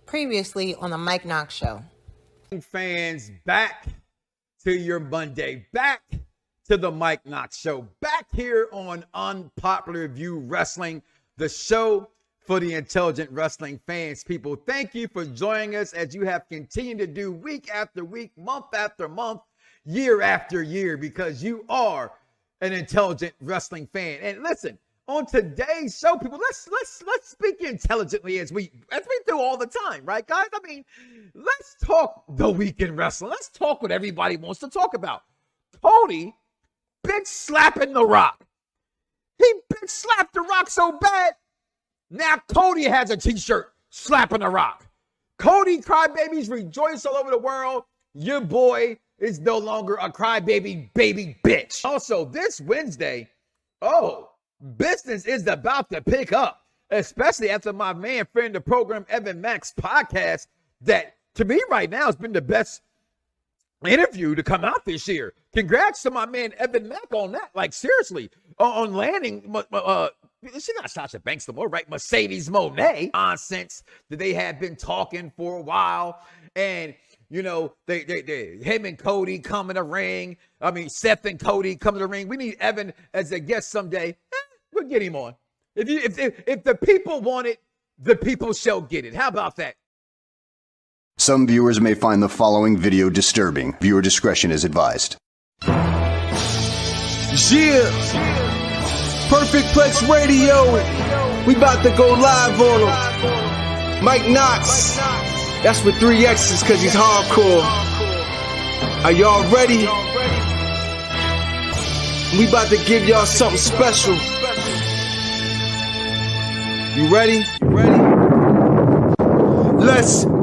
Previously on the Mike Knoxxx Show. Fans, back to your Monday, back to the Mike Knoxxx Show, back here on Unpopular View Wrestling, the show for the intelligent wrestling fans. People, thank you for joining us as you have continued to do week after week, month after month, year after year, because you are an intelligent wrestling fan. And listen, on today's show, people, let's speak intelligently as we do all the time, right, guys? I mean, let's talk the week in wrestling. Let's talk what everybody wants to talk about. Cody bitch slapping The Rock. He bitch slapped The Rock so bad, now Cody has a t-shirt slapping The Rock. Cody crybabies rejoice all over the world. Your boy is no longer a crybaby baby bitch. Also, this Wednesday, business is about to pick up, especially after my man, friend of the program, Evan Mack's podcast, that to me right now has been the best interview to come out this year. Congrats to my man, Evan Mack, on that. Like, seriously, on landing, she's not Sasha Banks no more, right? Mercedes Mone nonsense that they had been talking for a while. And, you know, they him and Cody come in the ring. I mean, Seth and Cody come to the ring. We need Evan as a guest someday. We'll get him on. If the people want it, the people shall get it. How about that? Some viewers may find the following video disturbing. Viewer discretion is advised. Yeah. Perfect Plex Radio. We about to go live on him. Mike Knoxxx. That's with 3 X's because he's hardcore. Are y'all ready? We about to give y'all something special. You ready? Let's go!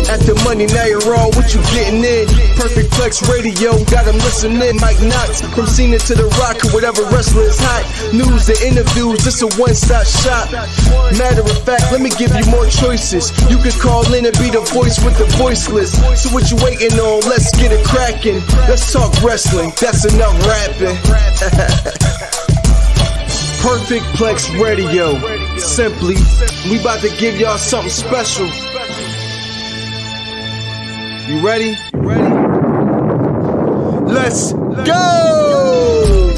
At the money, now you're all what you getting in. Perfect Plex Radio, got them listening. Mike Knoxxx, from Cena to The Rock, or whatever wrestler is hot. News to interviews, this a one-stop shop. Matter of fact, let me give you more choices. You could call in and be the voice with the voiceless. So what you waiting on? Let's get it cracking. Let's talk wrestling, that's enough rapping. Perfect Plex Radio. Simply, we about to give y'all something special. You ready? Let's go!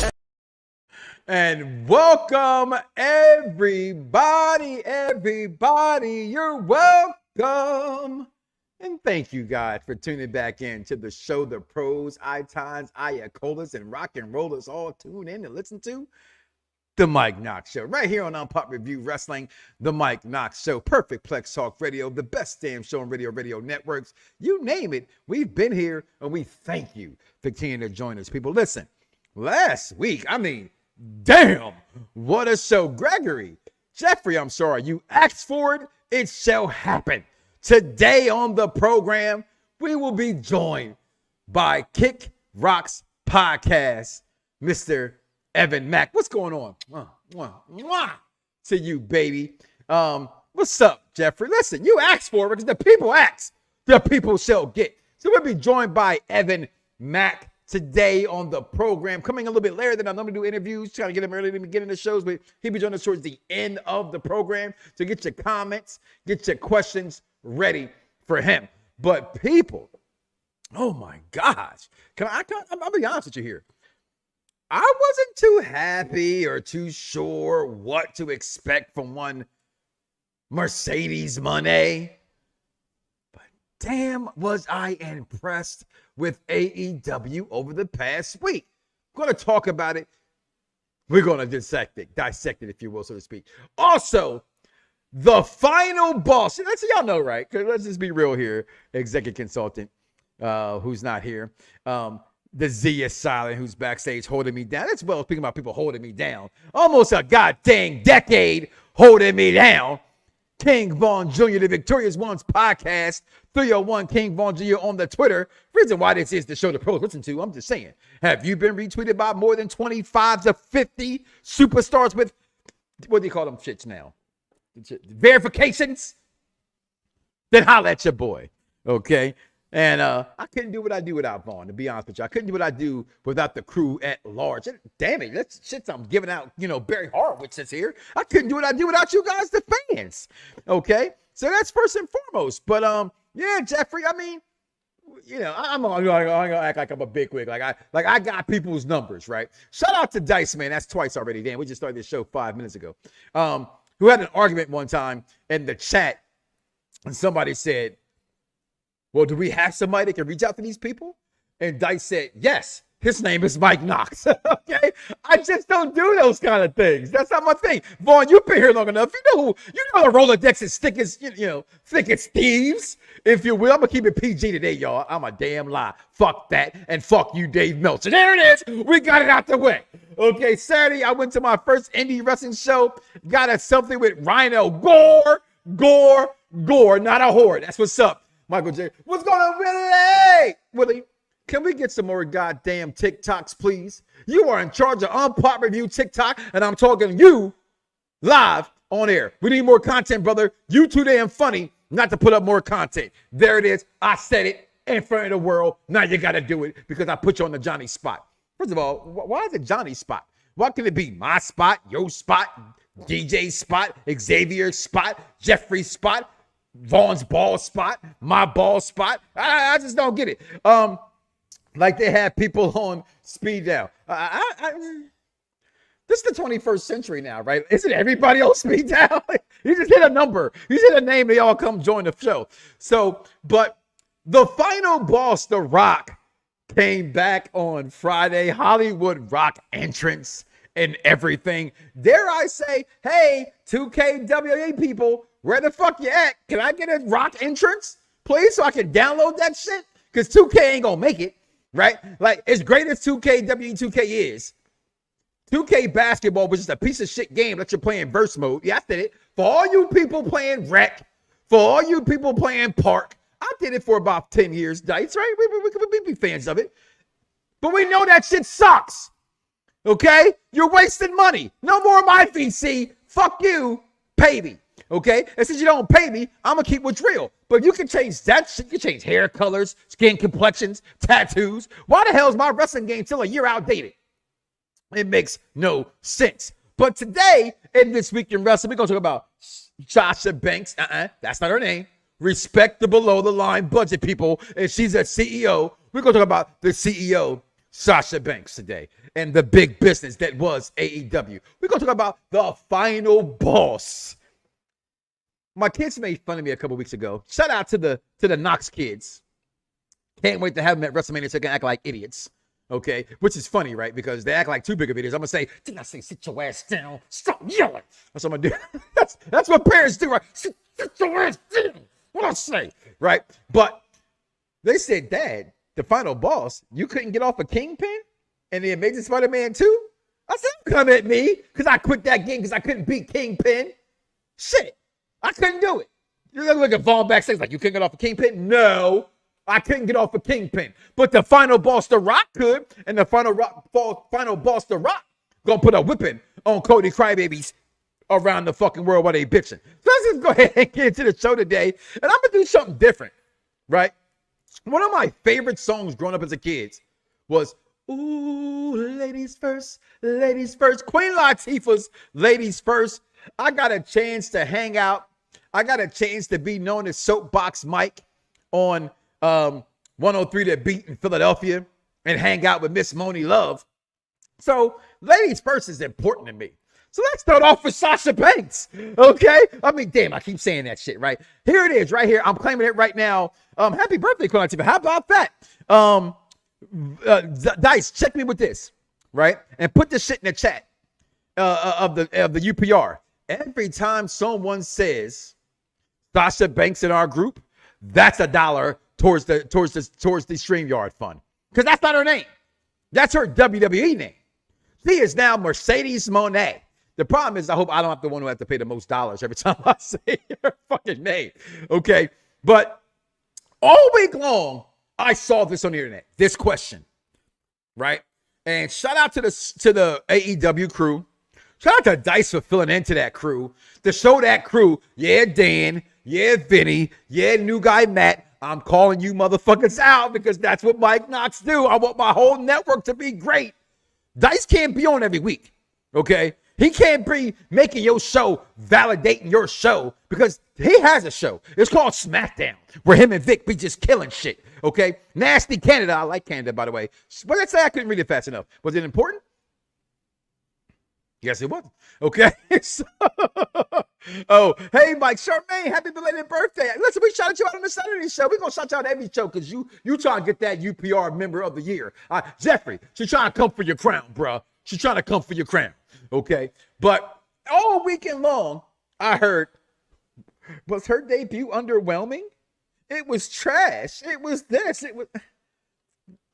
And welcome, everybody. You're welcome. And thank you, guys, for tuning back in to the show the pros, icons, ayacolas, and rock and rollers all tune in and listen to the Mike Knoxxx Show, right here on Unpopular View Wrestling, the Mike Knoxxx Show, Perfect Plex Talk Radio, the best damn show on radio networks. You name it, we've been here, and we thank you for continuing to join us, people. Listen, last week, I mean, damn, what a show. Gregory, Jeffrey, I'm sorry, you asked for it, it shall happen. Today on the program, we will be joined by Kick Rock's podcast, Mr. Evan Mack. What's going on? To you, baby. What's up, Jeffrey? Listen, you asked for it because the people ask, the people shall get. So we'll be joined by Evan Mack today on the program. Coming a little bit later than I normally do interviews, trying to get him early in the beginning of the shows, but he'll be joining us towards the end of the program. So get your comments, get your questions ready for him. But people, oh my gosh. I'll be honest with you here. I wasn't too happy or too sure what to expect from one Mercedes Mone, but damn was I impressed with AEW over the past week. I'm going to talk about it. We're going to dissect it, if you will, so to speak. Also, the final boss. Y'all know, right? Let's just be real here. Executive consultant, who's not here. The Z is silent, who's backstage holding me down. That's well, speaking about people holding me down. Almost a goddamn decade holding me down. King Von Jr., the Victorious Ones podcast, 301 King Von Jr. on the Twitter. Reason why this is the show the pros listen to, I'm just saying. Have you been retweeted by more than 25 to 50 superstars with, what do you call them shits now? Verifications? Then holla at your boy, okay? And I couldn't do what I do without Vaughn, to be honest with you. I couldn't do what I do without the crew at large. And damn it, that's shit I'm giving out, Barry Horowitz is here. I couldn't do what I do without you guys, the fans. Okay? So that's first and foremost. But yeah, Jeffrey, I mean, you know, I'm gonna act like I'm a big wig. Like I got people's numbers, right? Shout out to Dice, man. That's twice already. Damn, we just started this show 5 minutes ago. Who had an argument one time in the chat, and somebody said, well, do we have somebody that can reach out to these people? And Dice said, yes. His name is Mike Knoxxx. Okay, I just don't do those kind of things. That's not my thing. Vaughn, you've been here long enough. You know the Rolodex is thick as thick as thieves, if you will. I'm gonna keep it PG today, y'all. I'm a damn lie. Fuck that, and fuck you, Dave Meltzer. There it is. We got it out the way. Okay, Saturday I went to my first indie wrestling show. Got us something with Rhino. Gore, not a whore. That's what's up, Michael J. What's going on, Willie? Can we get some more goddamn TikToks, please? You are in charge of Unpop Review TikTok, and I'm talking to you live on air. We need more content, brother. You too damn funny not to put up more content. There it is. I said it in front of the world. Now you got to do it because I put you on the Johnny spot. First of all, why is it Johnny spot? Why can it be my spot, your spot, DJ's spot, Xavier's spot, Jeffrey's spot, Vaughn's ball spot, my ball spot? I just don't get it. Like they have people on speed dial. This is the 21st century now, right? Isn't everybody on speed dial? You just hit a number. You just hit a name. They all come join the show. So, but the final boss, The Rock, came back on Friday. Hollywood Rock entrance and everything. Dare I say, hey, 2KWA people, where the fuck you at? Can I get a Rock entrance, please, so I can download that shit? Because 2K ain't gonna make it. Right? Like, as great as 2K is, 2K basketball was just a piece of shit game that you're playing verse mode. Yeah, I did it. For all you people playing rec, for all you people playing park, I did it for about 10 years, Dice, right? We be fans of it. But we know that shit sucks. Okay? You're wasting money. No more of my VC. Fuck you. Pay me. Okay? And since you don't pay me, I'm going to keep what's real. But you can change that shit. You can change hair colors, skin complexions, tattoos. Why the hell is my wrestling game still a year outdated? It makes no sense. But today, in This Week in Wrestling, we're going to talk about Sasha Banks. That's not her name. Respect the below the line budget, people. And she's a CEO. We're going to talk about the CEO, Sasha Banks, today. And the big business that was AEW. We're going to talk about the final boss. My kids made fun of me a couple weeks ago. Shout out to the Knoxxx kids. Can't wait to have them at WrestleMania so they can act like idiots. Okay? Which is funny, right? Because they act like too big of idiots. I'm going to say, didn't I say sit your ass down? Stop yelling. That's what I'm going to do. That's what parents do, right? Sit your ass down. What I say? Right? But they said, Dad, the final boss, you couldn't get off a Kingpin and the Amazing Spider-Man 2? I said, come at me because I quit that game because I couldn't beat Kingpin. Shit. I couldn't do it. You're going to look at Vaughn backstage like, you couldn't get off a Kingpin? No, I couldn't get off a Kingpin. But the final boss, The Rock, could. And the final boss, The Rock, going to put a whipping on Cody Crybabies around the fucking world while they bitching. So let's just go ahead and get into the show today. And I'm going to do something different, right? One of my favorite songs growing up as a kid was, ooh, ladies first, ladies first. Queen Latifah's Ladies First. I got a chance to hang out. I got a chance to be known as Soapbox Mike on 103 The Beat in Philadelphia and hang out with Miss Mone Love. So Ladies First is important to me. So let's start off with Sasha Banks, okay? I mean, damn, I keep saying that shit, right? Here it is, right here. I'm claiming it right now. Happy birthday, Queen Latifah. How about that? Dice, check me with this, right? And put this shit in the chat of the UPR. Every time someone says Sasha Banks in our group, that's $1 towards the StreamYard fund. Because that's not her name. That's her WWE name. She is now Mercedes Mone. The problem is I hope I don't have the one who have to pay the most dollars every time I say her fucking name. Okay. But all week long, I saw this on the internet. This question. Right? And shout out to the AEW crew. Shout out to Dice for filling into that crew. To show that crew, yeah, Dan, yeah, Vinny, yeah, new guy Matt, I'm calling you motherfuckers out because that's what Mike Knoxxx do. I want my whole network to be great. Dice can't be on every week, okay? He can't be making your show, validating your show, because he has a show. It's called SmackDown, where him and Vic be just killing shit. Okay, Nasty Canada. I like Canada, by the way. What did I say? I couldn't read it fast enough. Was it important? Yes, it wasn't. Okay. Oh, hey, Mike Charmaine, happy belated birthday. Listen, we shouted you out on the Saturday show. We're going to shout you out every show because you trying to get that UPR member of the year. Jeffrey, she's trying to come for your crown, bro. She's trying to come for your crown. Okay. But all weekend long, I heard, was her debut underwhelming? It was trash. It was this. It was.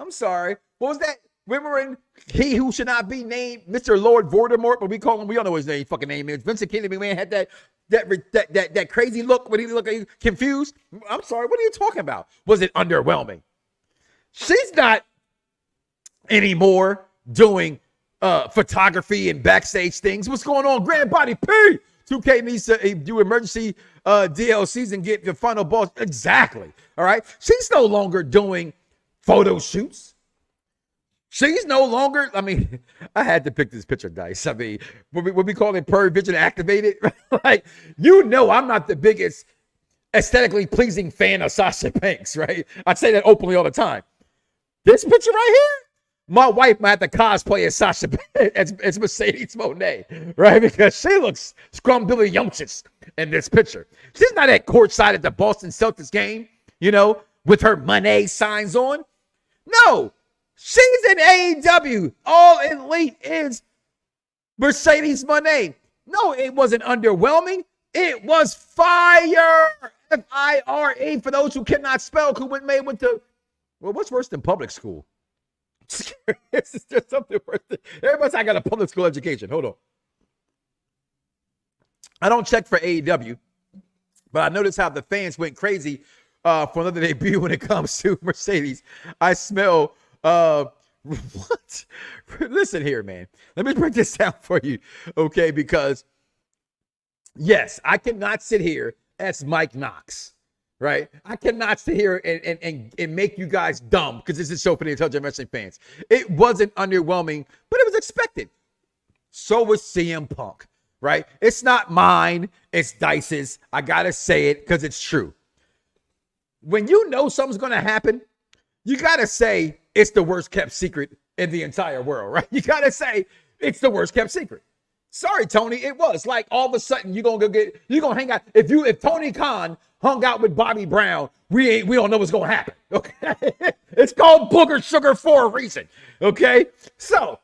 I'm sorry. What was that? Remember in He Who Should Not Be Named, Mr. Lord Voldemort, but we call him, we all know his name, fucking name is. Vincent Kennedy McMahon had that crazy look when he looked confused. I'm sorry, what are you talking about? Was it underwhelming? She's not anymore doing photography and backstage things. What's going on? Grand Body P! 2K needs to do emergency DLCs and get the final boss. Exactly. All right. She's no longer doing photo shoots. She's no longer, I mean, I had to pick this picture, Dice. I mean, what we call it, Purge Vision activated. Like, you know, I'm not the biggest aesthetically pleasing fan of Sasha Banks, right? I say that openly all the time. This picture right here, my wife might have to cosplay as Sasha Banks, as Mercedes Mone, right? Because she looks scrumdiddlyumptious in this picture. She's not at courtside at the Boston Celtics game, you know, with her Monet signs on. No. She's in AEW. All Elite is Mercedes Moné. No, it wasn't underwhelming. It was fire. F-I-R-E for those who cannot spell, who went to, well, what's worse than public school? This is just something worse than, everybody's I got a public school education. Hold on. I don't check for AEW, but I noticed how the fans went crazy for another debut when it comes to Mercedes. I smell what? Listen here, man. Let me break this down for you, okay? Because yes, I cannot sit here as Mike Knoxxx, right? I cannot sit here and make you guys dumb because this is a show for the intelligent wrestling fans. It wasn't underwhelming, but it was expected. So was CM Punk, right? It's not mine, it's Dice's. I gotta say it because it's true. When you know something's gonna happen, you gotta say it's the worst kept secret in the entire world, right? You gotta say it's the worst kept secret. Sorry, Tony, it was like all of a sudden you're gonna hang out. If Tony Khan hung out with Bobby Brown, we don't know what's gonna happen. Okay, it's called Booger Sugar for a reason. Okay, so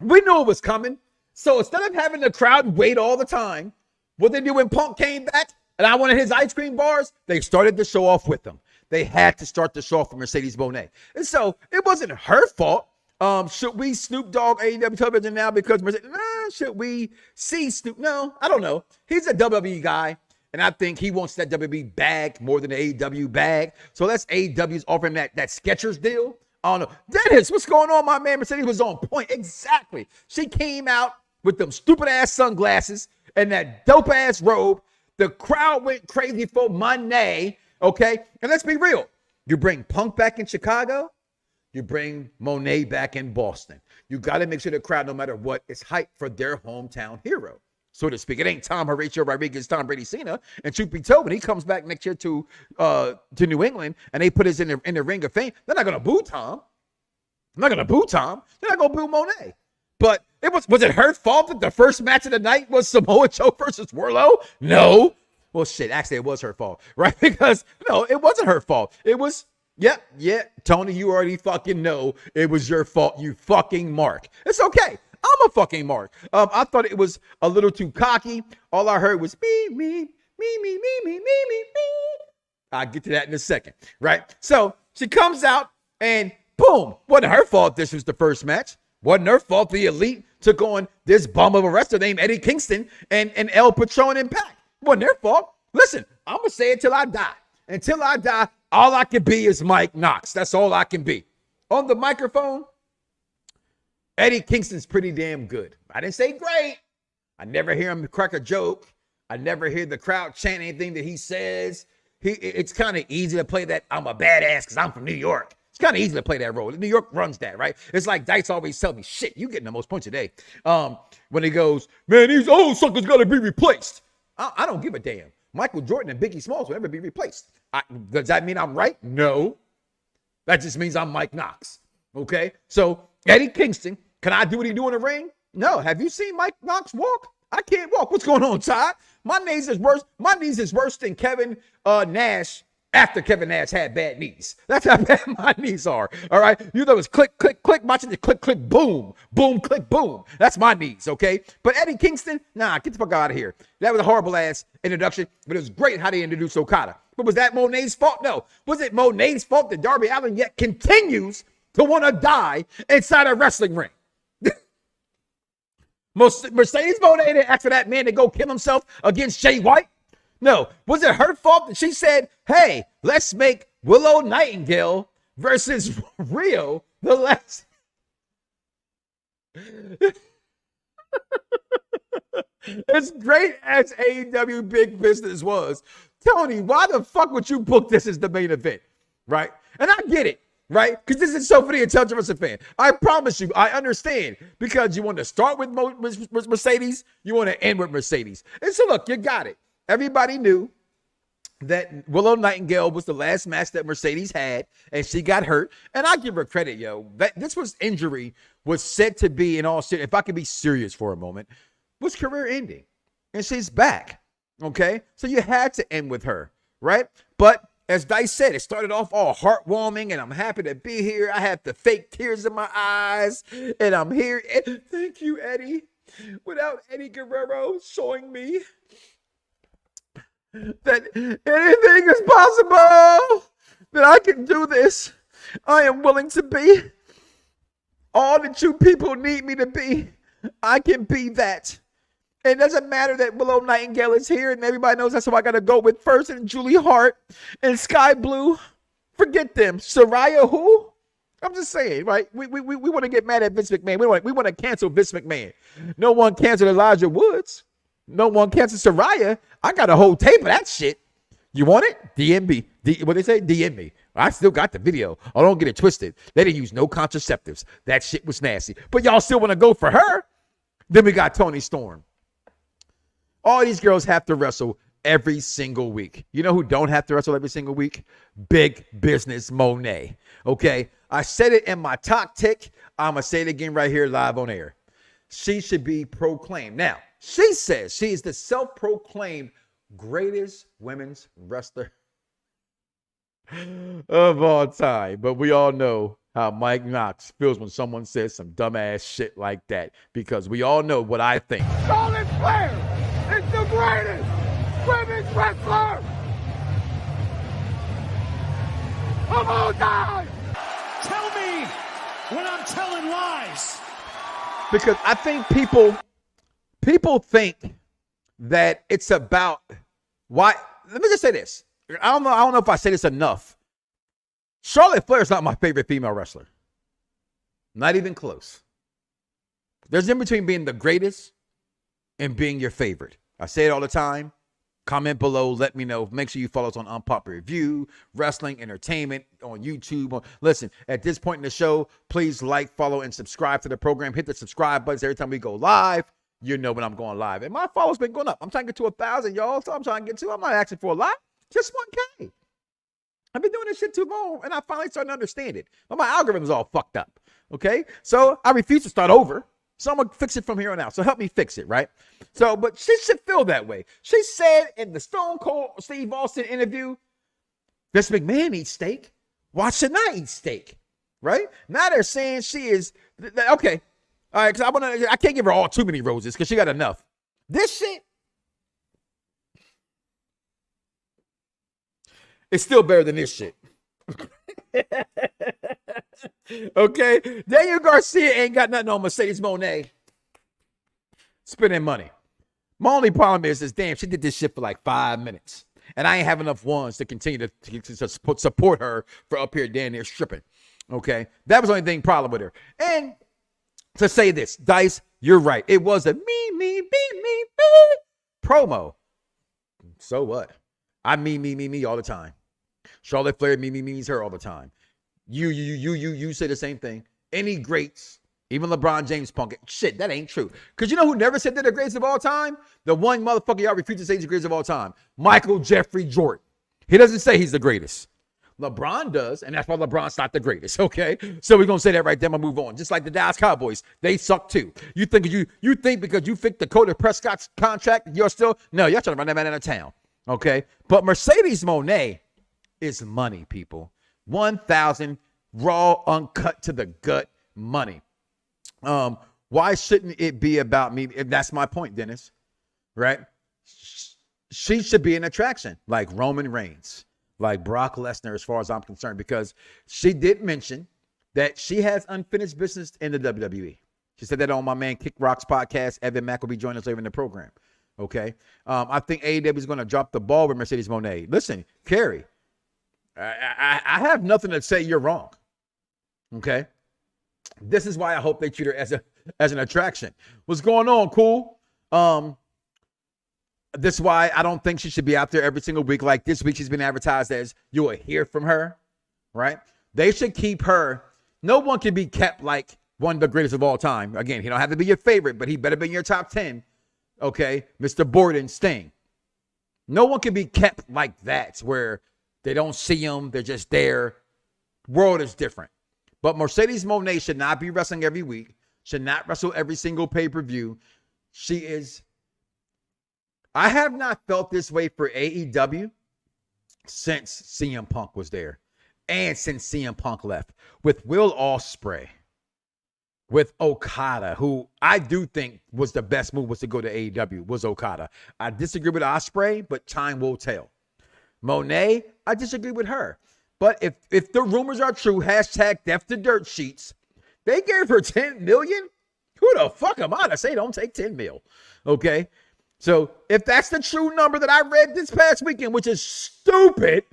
we knew it was coming. So instead of having the crowd wait all the time, what they did when Punk came back and I wanted his ice cream bars, they started the show off with them. They had to start the show off for Mercedes Moné. And so it wasn't her fault. Should we Snoop Dogg AEW television now because Mercedes? Should we see Snoop? No, I don't know. He's a WWE guy, and I think he wants that WWE bag more than the AEW bag. So that's AEW's offering that Skechers deal. I don't know. Dennis, what's going on, my man? Mercedes was on point. Exactly. She came out with them stupid-ass sunglasses and that dope-ass robe. The crowd went crazy for Moné. Okay, and let's be real. You bring Punk back in Chicago, you bring Moné back in Boston. You got to make sure the crowd, no matter what, is hyped for their hometown hero, so to speak. It ain't Tom Horatio Rodriguez, Tom Brady Cena. And truth be told, when he comes back next year to New England and they put us in the Ring of Fame, they're not going to boo Tom. They're not going to boo Tom. They're not going to boo Moné. But was it her fault that the first match of the night was Samoa Joe versus Wardlow? No. Well, shit, actually, it was her fault, right? Because, no, it wasn't her fault. It was, yeah, Tony, you already fucking know it was your fault, you fucking mark. It's okay. I'm a fucking mark. I thought it was a little too cocky. All I heard was me. I'll get to that in a second, right? So she comes out and boom, wasn't her fault this was the first match. Wasn't her fault the Elite took on this bum of a wrestler named Eddie Kingston and El Patron Impact. Wasn't their fault. Listen, I'm going to say it till I die. Until I die, all I can be is Mike Knoxxx. That's all I can be. On the microphone, Eddie Kingston's pretty damn good. I didn't say great. I never hear him crack a joke. I never hear the crowd chant anything that he says. It's kind of easy to play that I'm a badass because I'm from New York kind of easy to play that role. New York runs that, right? It's like Dice always tell me, shit, you getting the most points today. When he goes, man, these old suckers got to be replaced. I don't give a damn. Michael Jordan and Biggie Smalls will never be replaced. Does that mean I'm right? No. That just means I'm Mike Knoxxx. Okay? So Eddie Kingston, can I do what he do in the ring? No. Have you seen Mike Knoxxx walk? I can't walk. What's going on, Todd? My knees is worse. My knees is worse than Kevin Nash after Kevin Nash had bad knees. That's how bad my knees are. All right. You know, it's click, click, click. Watching the click, click, boom, boom, click, boom. That's my knees. Okay. But Eddie Kingston, nah, get the fuck out of here. That was a horrible ass introduction, but it was great how they introduced Okada. But was that Mone's fault? No. Was it Mone's fault that Darby Allin yet continues to want to die inside a wrestling ring? Mercedes Mone didn't ask for that man to go kill himself against Jay White. No. Was it her fault that she said, hey, let's make Willow Nightingale versus Rio the last? As great as AEW Big Business was, Tony, why the fuck would you book this as the main event? Right? And I get it. Right? Because this is so funny to tell a fan. I promise you, I understand. Because you want to start with Mercedes, you want to end with Mercedes. And so look, you got it. Everybody knew that Willow Nightingale was the last match that Mercedes had, and she got hurt. And I give her credit, yo. This injury was said to be, in all seriousness, if I could be serious for a moment, was career ending. And she's back. Okay? So you had to end with her, right? But as Dice said, it started off all heartwarming, and I'm happy to be here. I have the fake tears in my eyes, and I'm here. And thank you, Eddie. Without Eddie Guerrero showing me that anything is possible, that I can do this, I am willing to be all that you people need me to be. I can be that. It doesn't matter that Willow Nightingale is here and everybody knows that's who I got to go with first, and Julie Hart and Sky Blue. Forget them. Soraya who? I'm just saying, right? We want to get mad at Vince McMahon. We want to cancel Vince McMahon. No one canceled Elijah Woods. No one canceled Soraya. I got a whole tape of that shit. You want it? DM me. What they say? DM me. I still got the video. I don't get it twisted. They didn't use no contraceptives. That shit was nasty. But y'all still want to go for her? Then we got Toni Storm. All these girls have to wrestle every single week. You know who don't have to wrestle every single week? Big Business Mone. Okay? I said it in my talk tick. I'm going to say it again right here live on air. She should be proclaimed. Now, she says she is the self-proclaimed greatest women's wrestler of all time. But we all know how Mike Knoxxx feels when someone says some dumbass shit like that, because we all know what I think. Charlotte Flair is the greatest women's wrestler of all time. Tell me when I'm telling lies. Because I think people think that it's about why. Let me just say this. I don't know if I say this enough. Charlotte Flair is not my favorite female wrestler. Not even close. There's in between being the greatest and being your favorite. I say it all the time. Comment below. Let me know. Make sure you follow us on Unpopular Review, Wrestling Entertainment on YouTube. Listen, at this point in the show, please like, follow, and subscribe to the program. Hit the subscribe buttons every time we go live. You know when I'm going live. And my followers been going up. I'm trying to get to 1,000, y'all. So I'm trying to get to. I'm not asking for a lot. Just 1K. I've been doing this shit too long, and I finally started to understand it. But my algorithm's all fucked up. Okay? So I refuse to start over. So I'm going to fix it from here on out. So help me fix it, right? So, but she should feel that way. She said in the Stone Cold Steve Austin interview, Vince McMahon eats steak. Why should I eat steak? Right? Now they're saying she is, okay. All right, because I can't give her all too many roses because she got enough. This shit is still better than this shit. Okay? Daniel Garcia ain't got nothing on Mercedes Mone. Spending money. My only problem is damn, she did this shit for like 5 minutes. And I ain't have enough ones to continue to support her for up here down there stripping. Okay? That was the only thing problem with her. And to say this, Dice, you're right. It was a me promo. So what? I me all the time. Charlotte Flair me's her all the time. You say the same thing. Any greats, even LeBron James punk it. Shit, that ain't true. Because you know who never said they're the greatest of all time? The one motherfucker y'all refuse to say he's the greatest of all time. Michael Jeffrey Jordan. He doesn't say he's the greatest. LeBron does, and that's why LeBron's not the greatest, okay? So we're going to say that right there and move on. Just like the Dallas Cowboys, they suck too. You think because you think Dakota Prescott's contract, you're still, no, you're trying to run that man out of town, okay? But Mercedes Mone is money, people. 1,000 raw, uncut to the gut money. Why shouldn't it be about me? That's my point, Dennis, right? She should be an attraction like Roman Reigns, like Brock Lesnar, as far as I'm concerned, because she did mention that she has unfinished business in the WWE. She said that on my man Kick Rock's podcast. Evan Mack will be joining us later in the program. Okay. I think AEW is going to drop the ball with Mercedes Mone. Listen, Carrie, I have nothing to say you're wrong. Okay. This is why I hope they treat her as an attraction. What's going on, cool? This is why I don't think she should be out there every single week. Like this week, she's been advertised as you will hear from her, right? They should keep her. No one can be kept like one of the greatest of all time. Again, he don't have to be your favorite, but he better be in your top 10. Okay, Mr. Borden, Sting. No one can be kept like that where they don't see him. They're just there. World is different. But Mercedes Mone should not be wrestling every week. Should not wrestle every single pay-per-view. She is. I have not felt this way for AEW since CM Punk was there and since CM Punk left. With Will Ospreay, with Okada, who I do think was the best move was to go to AEW, was Okada. I disagree with Ospreay, but time will tell. Monet, I disagree with her. But if the rumors are true, hashtag Death to Dirt Sheets, they gave her $10 million? Who the fuck am I to say don't take 10 mil? Okay? So if that's the true number that I read this past weekend, which is stupid,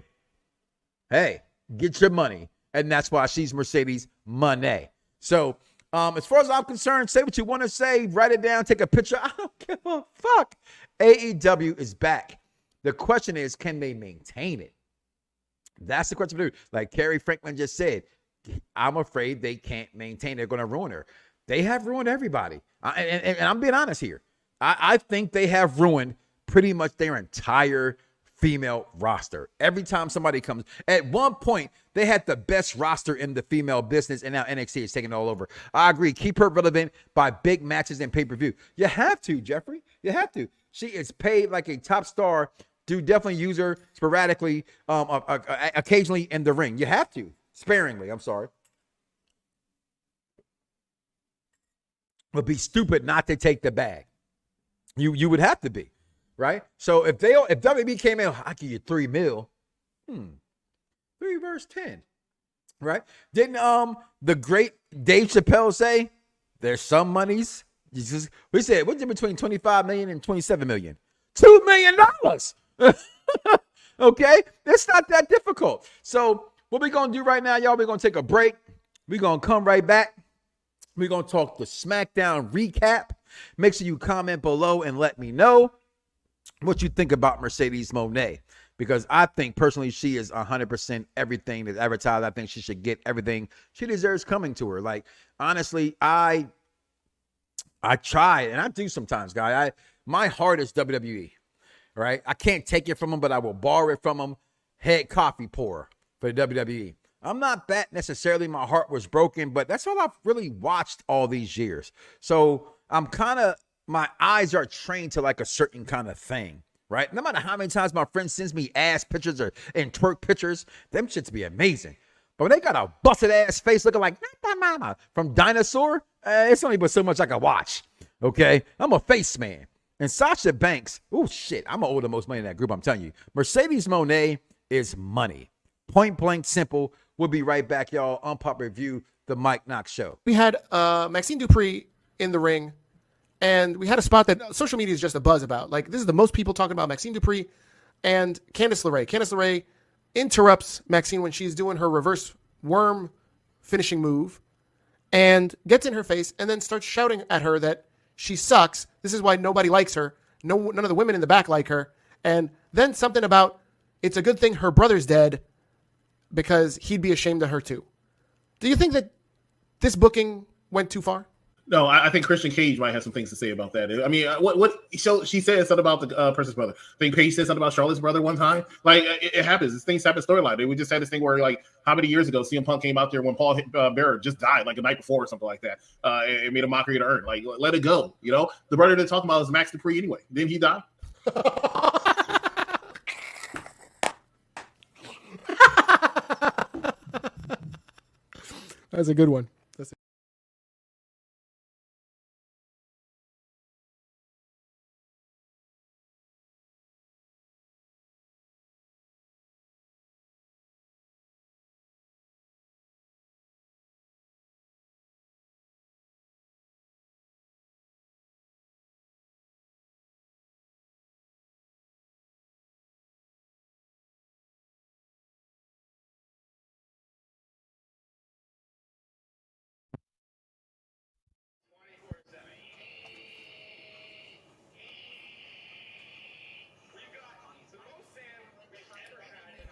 hey, get your money. And that's why she's Mercedes Moné. So as far as I'm concerned, say what you want to say, write it down, take a picture. I don't give a fuck. AEW is back. The question is, can they maintain it? That's the question. Like Kerry Franklin just said, I'm afraid they can't maintain. They're going to ruin her. They have ruined everybody. And I'm being honest here. I think they have ruined pretty much their entire female roster. Every time somebody comes, at one point, they had the best roster in the female business, and now NXT is taking it all over. I agree. Keep her relevant by big matches and pay-per-view. You have to, Jeffrey. You have to. She is paid like a top star. Do definitely use her sporadically, occasionally in the ring. You have to. Sparingly, I'm sorry. Would be stupid not to take the bag. You would have to be, right? So if WB came in, I give you $3 million. 3 verse 10, right? Didn't the great Dave Chappelle say there's some monies? We said what's in between 25 million and 27 million? $2 million. Okay, it's not that difficult. So what we're gonna do right now, y'all? We're gonna take a break. We're gonna come right back. We're gonna talk the SmackDown recap. Make sure you comment below and let me know what you think about Mercedes Moné, because I think personally she is 100% everything that's advertised. I think she should get everything she deserves coming to her. Like, honestly, I try, and I do sometimes, guy. My heart is WWE, right? I can't take it from them, but I will borrow it from them. Head coffee pourer for the WWE. I'm not that necessarily my heart was broken, but that's all I've really watched all these years. So I'm my eyes are trained to like a certain kind of thing, right? No matter how many times my friend sends me ass pictures and twerk pictures, them shits be amazing. But when they got a busted ass face looking like mama from Dinosaur, it's only but so much I can watch, okay? I'm a face man. And Sasha Banks, oh shit, I'm gonna owe the most money in that group, I'm telling you. Mercedes Moné is money. Point blank simple. We'll be right back, y'all. On Pop Review, the Mike Knoxxx Show. We had Maxine Dupree in the ring, and we had a spot that social media is just a buzz about. Like, this is the most people talking about Maxine Dupree and Candice LeRae. Candice LeRae interrupts Maxine when she's doing her reverse worm finishing move and gets in her face and then starts shouting at her that she sucks. This is why nobody likes her. None of the women in the back like her. And then something about it's a good thing her brother's dead because he'd be ashamed of her too. Do you think that this booking went too far? No, I think Christian Cage might have some things to say about that. I mean, what she said something about the person's brother. I think Paige said something about Charlotte's brother one time. Like, it happens. These things happen storyline. We just had this thing where, like, how many years ago CM Punk came out there when Paul Bearer just died, like, the night before or something like that. It made a mockery to earn. Like, let it go, you know? The brother they're talking about is Max Dupree anyway. Didn't he die? That's a good one.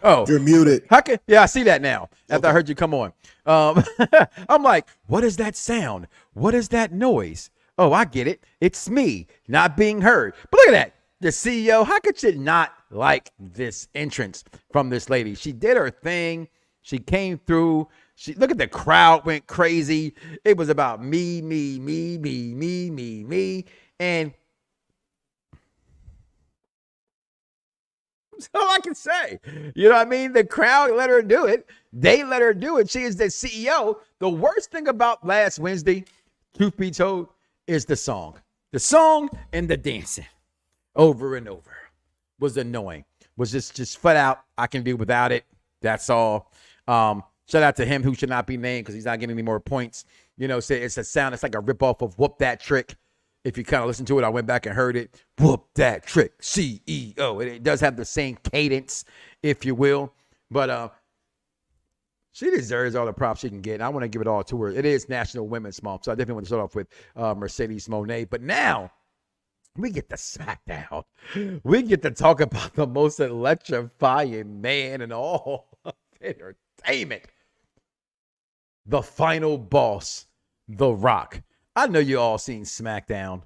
Oh, You're muted. Yeah, I see that now after I heard you come on. I'm like, what is that sound? What is that noise? Oh, I get it. It's me not being heard. But look at that. The CEO, how could you not like this entrance from this lady? She did her thing. She came through. Look at the crowd went crazy. It was about me. And that's all I can say. You know what I mean? The crowd let her do it. They let her do it. She is the CEO. The worst thing about last Wednesday, truth be told, is the song. The song and the dancing over and over was annoying. Was just flat out, I can do without it. That's all. Shout out to him who should not be named because he's not getting any more points. You know, say it's a sound. It's like a ripoff of Whoop That Trick. If you kind of listen to it, I went back and heard it. Whoop that trick, CEO. It does have the same cadence, if you will. But she deserves all the props she can get. And I want to give it all to her. It is National Women's Month, so I definitely want to start off with Mercedes Mone. But now we get the SmackDown. We get to talk about the most electrifying man in all of entertainment. The final boss, The Rock. I know you all seen SmackDown.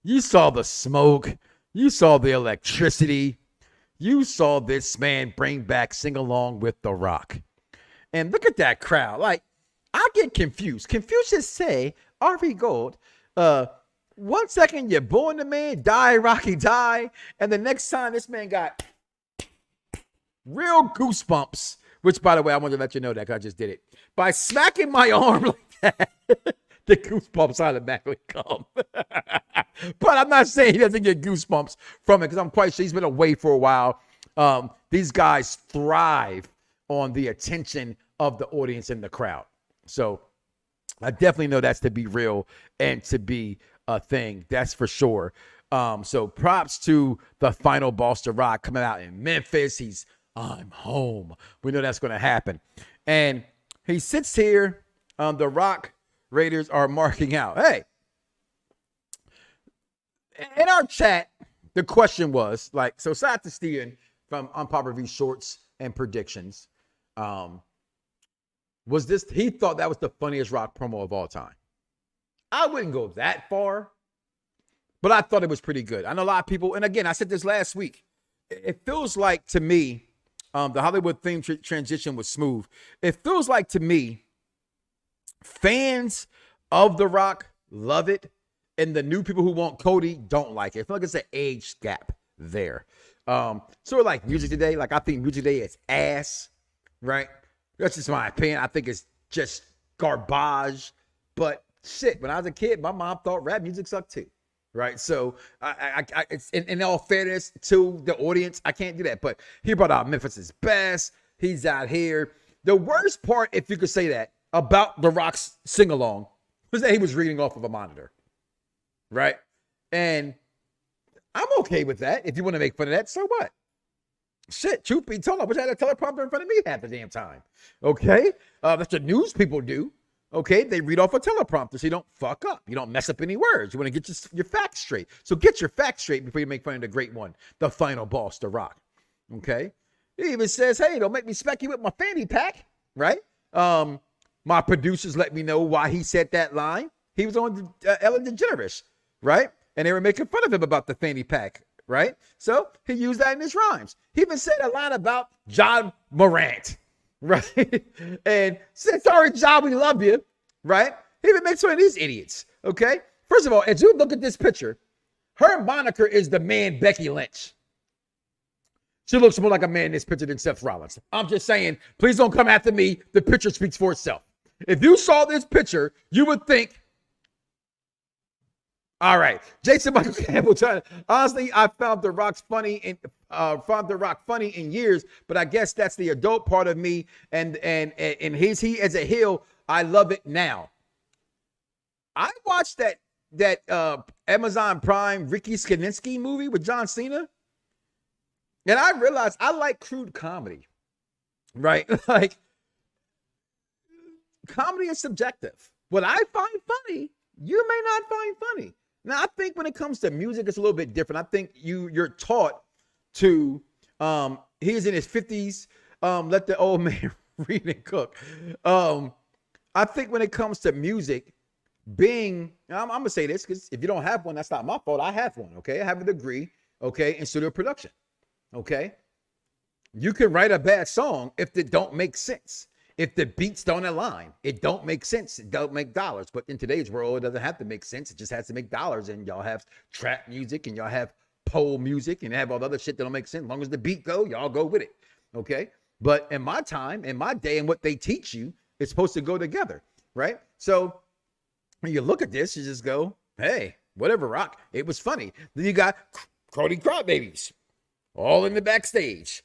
You saw the smoke. You saw the electricity. You saw this man bring back Sing Along with The Rock. And look at that crowd. Like, I get confused. Confucius say, Ari Gold, 1 second you're born the man, die, Rocky, die. And the next time this man got real goosebumps, which, by the way, I wanted to let you know that because I just did it. By smacking my arm like that. The goosebumps automatically come. But I'm not saying he doesn't get goosebumps from it because I'm quite sure he's been away for a while. These guys thrive on the attention of the audience and the crowd. So I definitely know that's to be real and to be a thing. That's for sure. So props to the final boss, The Rock, coming out in Memphis. I'm home. We know that's going to happen. And he sits here. The Rock Raiders are marking out. Hey, in our chat, the question was like, so shout out to Steven from Unpopular Review Shorts and Predictions. Was this, he thought that was the funniest Rock promo of all time. I wouldn't go that far, but I thought it was pretty good. I know a lot of people, and again, I said this last week, it feels like to me, the Hollywood theme transition was smooth. It feels like to me, fans of The Rock love it, and the new people who want Cody don't like it. I feel like it's an age gap there. Sort of like Music Today. Like, I think Music Today is ass, right? That's just my opinion. I think it's just garbage. But shit, when I was a kid, my mom thought rap music sucked too, right? So it's in all fairness to the audience, I can't do that. But he brought out Memphis' best. He's out here. The worst part, if you could say that, about The Rock's sing-along was that he was reading off of a monitor, right? And I'm okay with that. If you want to make fun of that, so what? Shit, truth be told, I wish I had a teleprompter in front of me half the damn time, okay? That's what news people do, okay? They read off a teleprompter so you don't fuck up. You don't mess up any words. You want to get your facts straight. So get your facts straight before you make fun of the great one, the final boss, The Rock, okay? He even says, hey, don't make me smack you with my fanny pack, right? My producers let me know why he said that line. He was on Ellen DeGeneres, right? And they were making fun of him about the fanny pack, right? So he used that in his rhymes. He even said a line about John Morant, right? And said, sorry, John, we love you, right? He even makes fun of these idiots, okay? First of all, as you look at this picture, her moniker is the man Becky Lynch. She looks more like a man in this picture than Seth Rollins. I'm just saying, please don't come after me. The picture speaks for itself. If you saw this picture, you would think, all right, Jason Michael Campbell. Honestly, I found The Rock funny in years, but I guess that's the adult part of me. And he as a heel, I love it now. I watched that Amazon Prime Ricky Skaninsky movie with John Cena, and I realized I like crude comedy, right? Like, comedy is subjective. What I find funny, you may not find funny. Now, I think when it comes to music, it's a little bit different. I think you're taught to, he's in his 50s, let the old man read and cook. I think when it comes to music, I'm going to say this, because if you don't have one, that's not my fault. I have one, okay? I have a degree, okay, in studio production, okay? You can write a bad song if it don't make sense. If the beats don't align, it don't make sense. It don't make dollars. But in today's world, it doesn't have to make sense. It just has to make dollars. And y'all have trap music and y'all have pole music and have all the other shit that don't make sense. As long as the beat go, y'all go with it. Okay. But in my time, in my day, and what they teach you, it's supposed to go together. Right. So when you look at this, you just go, hey, whatever, Rock. It was funny. Then you got Cody Crybabies all in the backstage.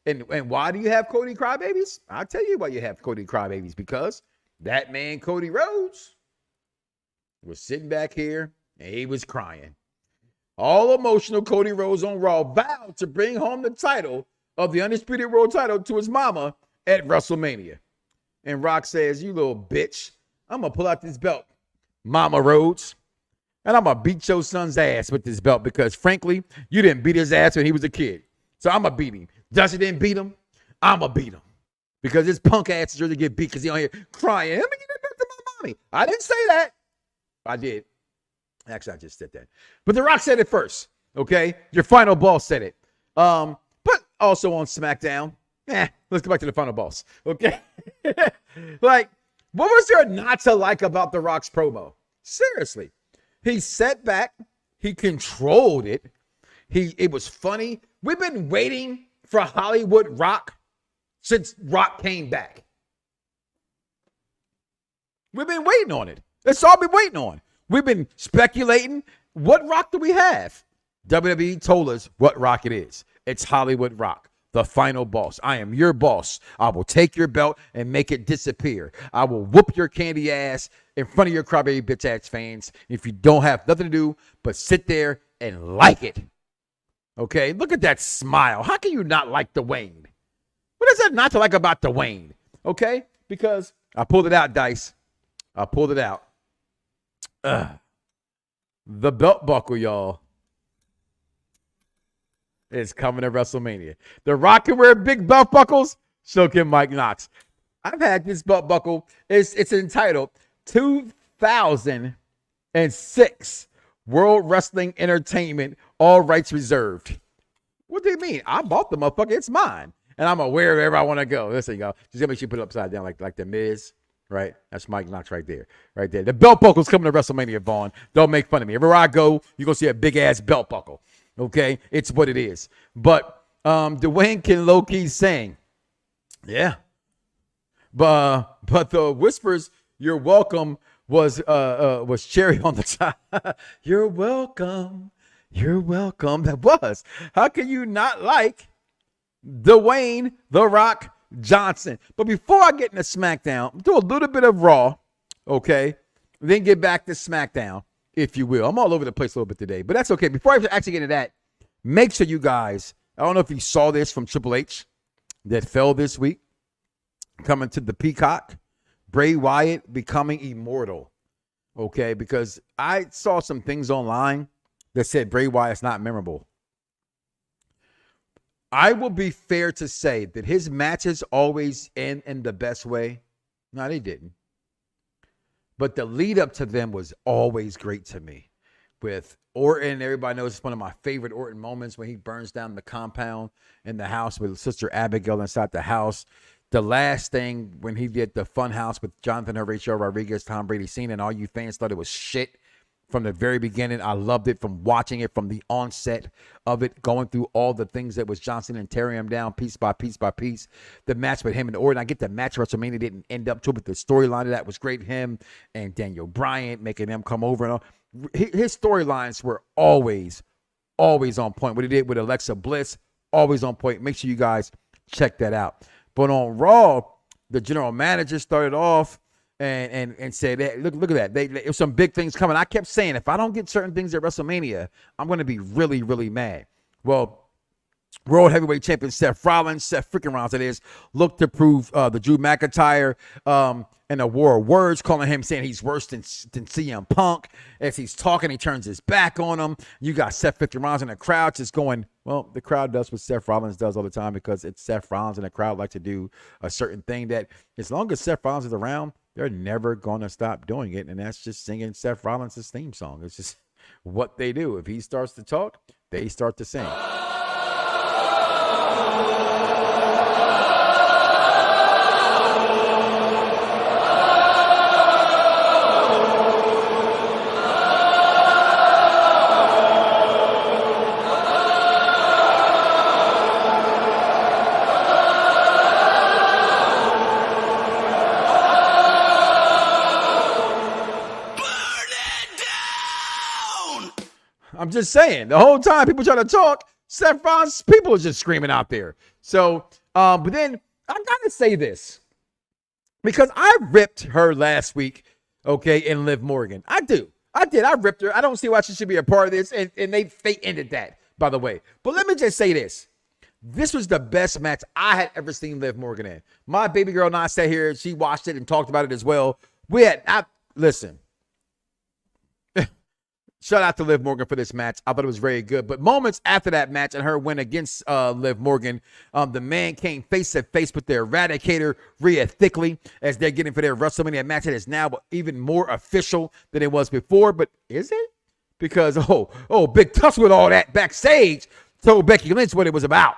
And why do you have Cody Crybabies? I'll tell you why you have Cody Crybabies, because that man, Cody Rhodes, was sitting back here and he was crying. All emotional Cody Rhodes on Raw vowed to bring home the title of the Undisputed World title to his mama at WrestleMania. And Rock says, you little bitch, I'm going to pull out this belt, Mama Rhodes, and I'm going to beat your son's ass with this belt because, frankly, you didn't beat his ass when he was a kid. So I'm going to beat him. Dusty didn't beat him. I'm going to beat him. Because this punk ass deserves to get beat because he on here crying. Let me get it back to my mommy. I didn't say that. I did. Actually, I just said that. But The Rock said it first. Okay? Your final boss said it. But also on SmackDown. Let's go back to the final boss. Okay? Like, what was there not to like about The Rock's promo? Seriously. He sat back. He controlled it. It was funny. We've been waiting for Hollywood Rock since Rock came back. We've been waiting on it. That's all we've been waiting on. We've been speculating. What Rock do we have? WWE told us what Rock it is. It's Hollywood Rock, the final boss. I am your boss. I will take your belt and make it disappear. I will whoop your candy ass in front of your crybaby bitch ass fans if you don't have nothing to do but sit there and like it. Okay, look at that smile. How can you not like Dwayne? What is that not to like about Dwayne? Okay, because I pulled it out, Dice. I pulled it out. The belt buckle, y'all, is coming to WrestleMania. The Rock can wear big belt buckles. So can Mike Knoxxx. I've had this belt buckle. It's entitled 2006 World Wrestling Entertainment, all rights reserved. What do you mean? I bought the motherfucker. It's mine. And I'm going to wear it wherever I want to go. There you go. Just going to make sure you put it upside down like the Miz, right? That's Mike Knoxxx right there. Right there. The belt buckle's coming to WrestleMania, Vaughn. Don't make fun of me. Everywhere I go, you're going to see a big-ass belt buckle. Okay? It's what it is. But Dwayne can low-key sing. Yeah. But the whispers, you're welcome, was cherry on the top. You're welcome. You're welcome. That was. How can you not like Dwayne The Rock Johnson? But before I get into SmackDown, do a little bit of Raw, okay? Then get back to SmackDown, if you will. I'm all over the place a little bit today, but that's okay. Before I actually get into that, make sure you guys, I don't know if you saw this from Triple H that fell this week, coming to the Peacock. Bray Wyatt becoming immortal, okay? Because I saw some things online that said Bray Wyatt's not memorable. I will be fair to say that his matches always end in the best way. No, they didn't. But the lead up to them was always great to me. With Orton, everybody knows it's one of my favorite Orton moments when he burns down the compound in the house with Sister Abigail inside the house. The last thing when he did the fun house with Jonathan Horatio Rodriguez, Tom Brady Sr., and all you fans thought it was shit from the very beginning. I loved it from watching it from the onset of it, going through all the things that was Johnson and tearing him down piece by piece by piece. The match with him and Orton, I get the match WrestleMania didn't end up to it, but the storyline of that was great. Him and Daniel Bryan making them come over and all. His storylines were always on point. What he did with Alexa Bliss, always on point. Make sure you guys check that out. But on Raw, the general manager started off and said, hey, look at that. There's some big things coming. I kept saying, if I don't get certain things at WrestleMania, I'm going to be really, really mad. Well, World Heavyweight Champion Seth Rollins, it is, looked to prove the Drew McIntyre in a war of words, calling him, saying he's worse than CM Punk. As he's talking, he turns his back on him. You got Seth freaking Rollins in the crowd just going, well, the crowd does what Seth Rollins does all the time because it's Seth Rollins and the crowd like to do a certain thing that as long as Seth Rollins is around, they're never going to stop doing it, and that's just singing Seth Rollins' theme song. It's just what they do. If he starts to talk, they start to sing. I'm just saying, the whole time people try to talk, Seth Rollins, people are just screaming out there. So, but then I gotta say this because I ripped her last week, okay, in Liv Morgan. I did. I ripped her. I don't see why she should be a part of this, and they ended that, by the way. But let me just say this. This was the best match I had ever seen Liv Morgan in. My baby girl and I sat here, she watched it and talked about it as well. Listen. Shout out to Liv Morgan for this match. I thought it was very good. But moments after that match and her win against Liv Morgan, the man came face to face with the Eradicator, Rhea Thickley, as they're getting for their WrestleMania match. It is now even more official than it was before. But is it? Because, big tussle with all that backstage told Becky Lynch what it was about.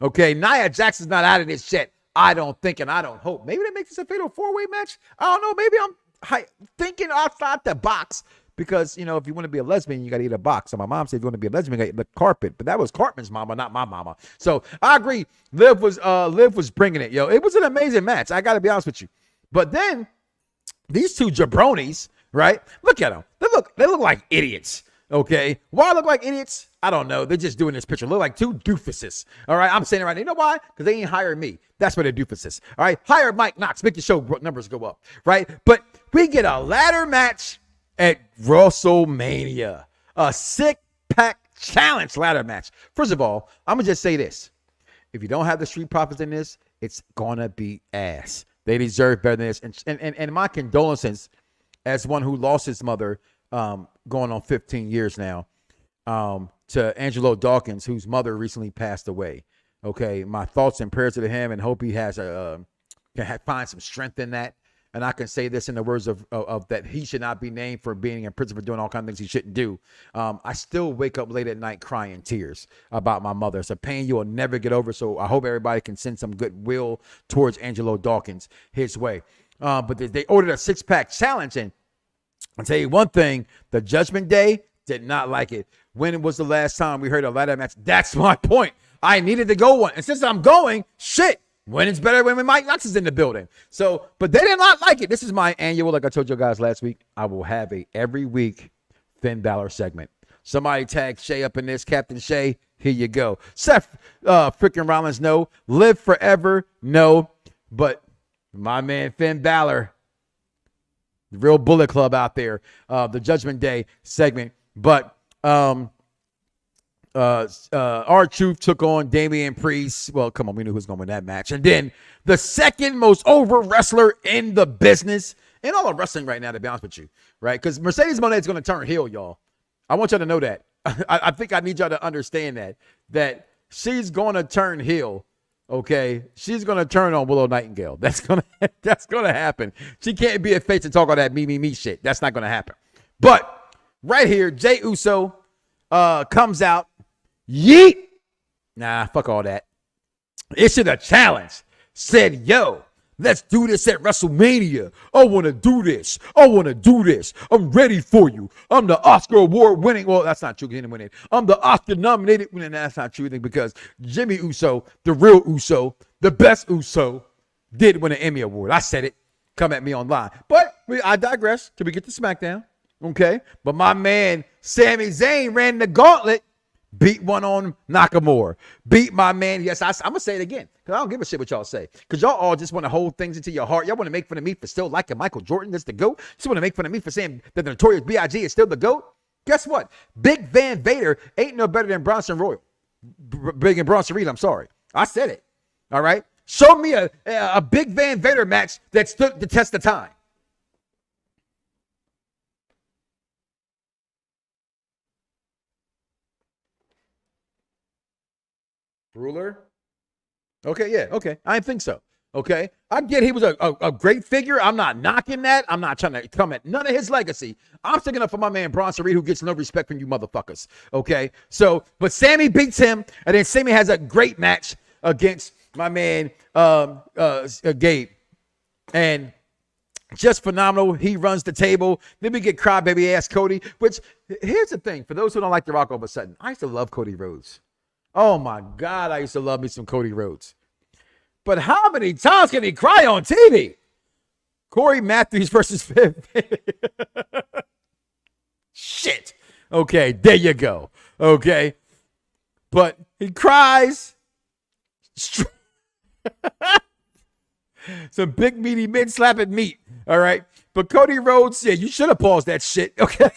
Okay, Nia Jackson's not out of this shit. I don't think and I don't hope. Maybe they make this a fatal four-way match. I don't know. Maybe I'm thinking outside the box. Because, if you want to be a lesbian, you got to eat a box. So my mom said if you want to be a lesbian, you got to eat the carpet. But that was Cartman's mama, not my mama. So I agree. Liv was bringing it, yo. It was an amazing match. I got to be honest with you. But then these two jabronis, right? Look at them. They look like idiots. Okay. Why look like idiots? I don't know. They're just doing this picture. Look like two doofuses. All right. I'm saying it right now. You know why? Because they ain't hired me. That's why they're doofuses. All right. Hire Mike Knoxxx. Make the show numbers go up. Right. But we get a ladder match at WrestleMania, a 6-pack challenge ladder match. First of all, I'm going to just say this. If you don't have the Street Profits in this, it's going to be ass. They deserve better than this. And my condolences as one who lost his mother going on 15 years now to Angelo Dawkins, whose mother recently passed away. Okay, my thoughts and prayers to him and hope he has can find some strength in that. And I can say this in the words of that he should not be named for being in prison for doing all kinds of things he shouldn't do. I still wake up late at night crying tears about my mother. It's a pain you will never get over. So I hope everybody can send some goodwill towards Angelo Dawkins his way. But they ordered a 6-pack challenge. And I'll tell you one thing, the Judgment Day did not like it. When was the last time we heard a ladder match? That's my point. I needed to go one. And since I'm going, shit. When it's better when Mike Knoxxx is in the building. So, but they did not like it. This is my annual, like I told you guys last week. I will have a every week Finn Balor segment. Somebody tag Shay up in this. Captain Shay, here you go. Seth freaking Rollins, no. Live forever, no. But my man Finn Balor, the real Bullet Club out there, the Judgment Day segment. But R-Truth took on Damian Priest. Well, come on, we knew who was going to win that match. And then the second most over wrestler in the business, in all of wrestling right now, to be honest with you, right? Because Mercedes Mone is going to turn heel, y'all. I want y'all to know that. I think I need y'all to understand that she's going to turn heel Okay, she's gonna turn on Willow Nightingale. That's gonna happen. She can't be a face and talk all that me shit. That's not gonna happen. But right here, Jey Uso comes out. Yeet. Nah, fuck all that. Issued a challenge. Said, yo, let's do this at WrestleMania. I want to do this. I want to do this. I'm ready for you. I'm the Oscar award winning. Well, that's not true. He didn't win it. I'm the Oscar nominated. That's not true because Jimmy Uso, the real Uso, the best Uso, did win an Emmy award. I said it. Come at me online. But I digress till we get to SmackDown. Okay. But my man, Sami Zayn, ran the gauntlet. Beat one on Nakamura. Beat my man. Yes, I'm going to say it again because I don't give a shit what y'all say. Because y'all all just want to hold things into your heart. Y'all want to make fun of me for still liking Michael Jordan as the GOAT. Just want to make fun of me for saying that the Notorious B.I.G. is still the GOAT. Guess what? Big Van Vader ain't no better than Bronson Royal. Big and Bronson Reed, I'm sorry. I said it. All right? Show me a Big Van Vader match that stood the test of time. Ruler? Okay, yeah, okay. I didn't think so. Okay. I get he was a great figure. I'm not knocking that. I'm not trying to come at none of his legacy. I'm sticking up for my man Bronson Reed, who gets no respect from you motherfuckers. Okay. So, but Sammy beats him, and then Sammy has a great match against my man Gabe. And just phenomenal. He runs the table. Then we get crybaby ass Cody, which here's the thing. For those who don't like The Rock all of a sudden, I used to love Cody Rhodes. Oh my God, I used to love me some Cody Rhodes. But how many times can he cry on TV? Corey Matthews versus Fifth. Shit. Okay, there you go. Okay. But he cries. Some big meaty men slapping meat. All right. But Cody Rhodes, yeah, you should have paused that shit. Okay.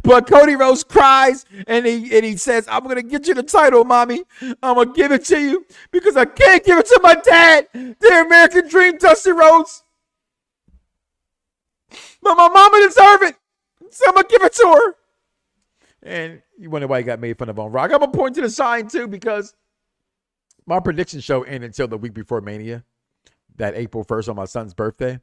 But Cody Rhodes cries and he says, I'm going to get you the title, mommy. I'm going to give it to you because I can't give it to my dad. The American Dream, Dusty Rhodes. But my mama deserve it. So I'm going to give it to her. And you wonder why he got made fun of on Rock. I'm going to point to the sign too because my prediction show ended until the week before Mania. That April 1st on my son's birthday.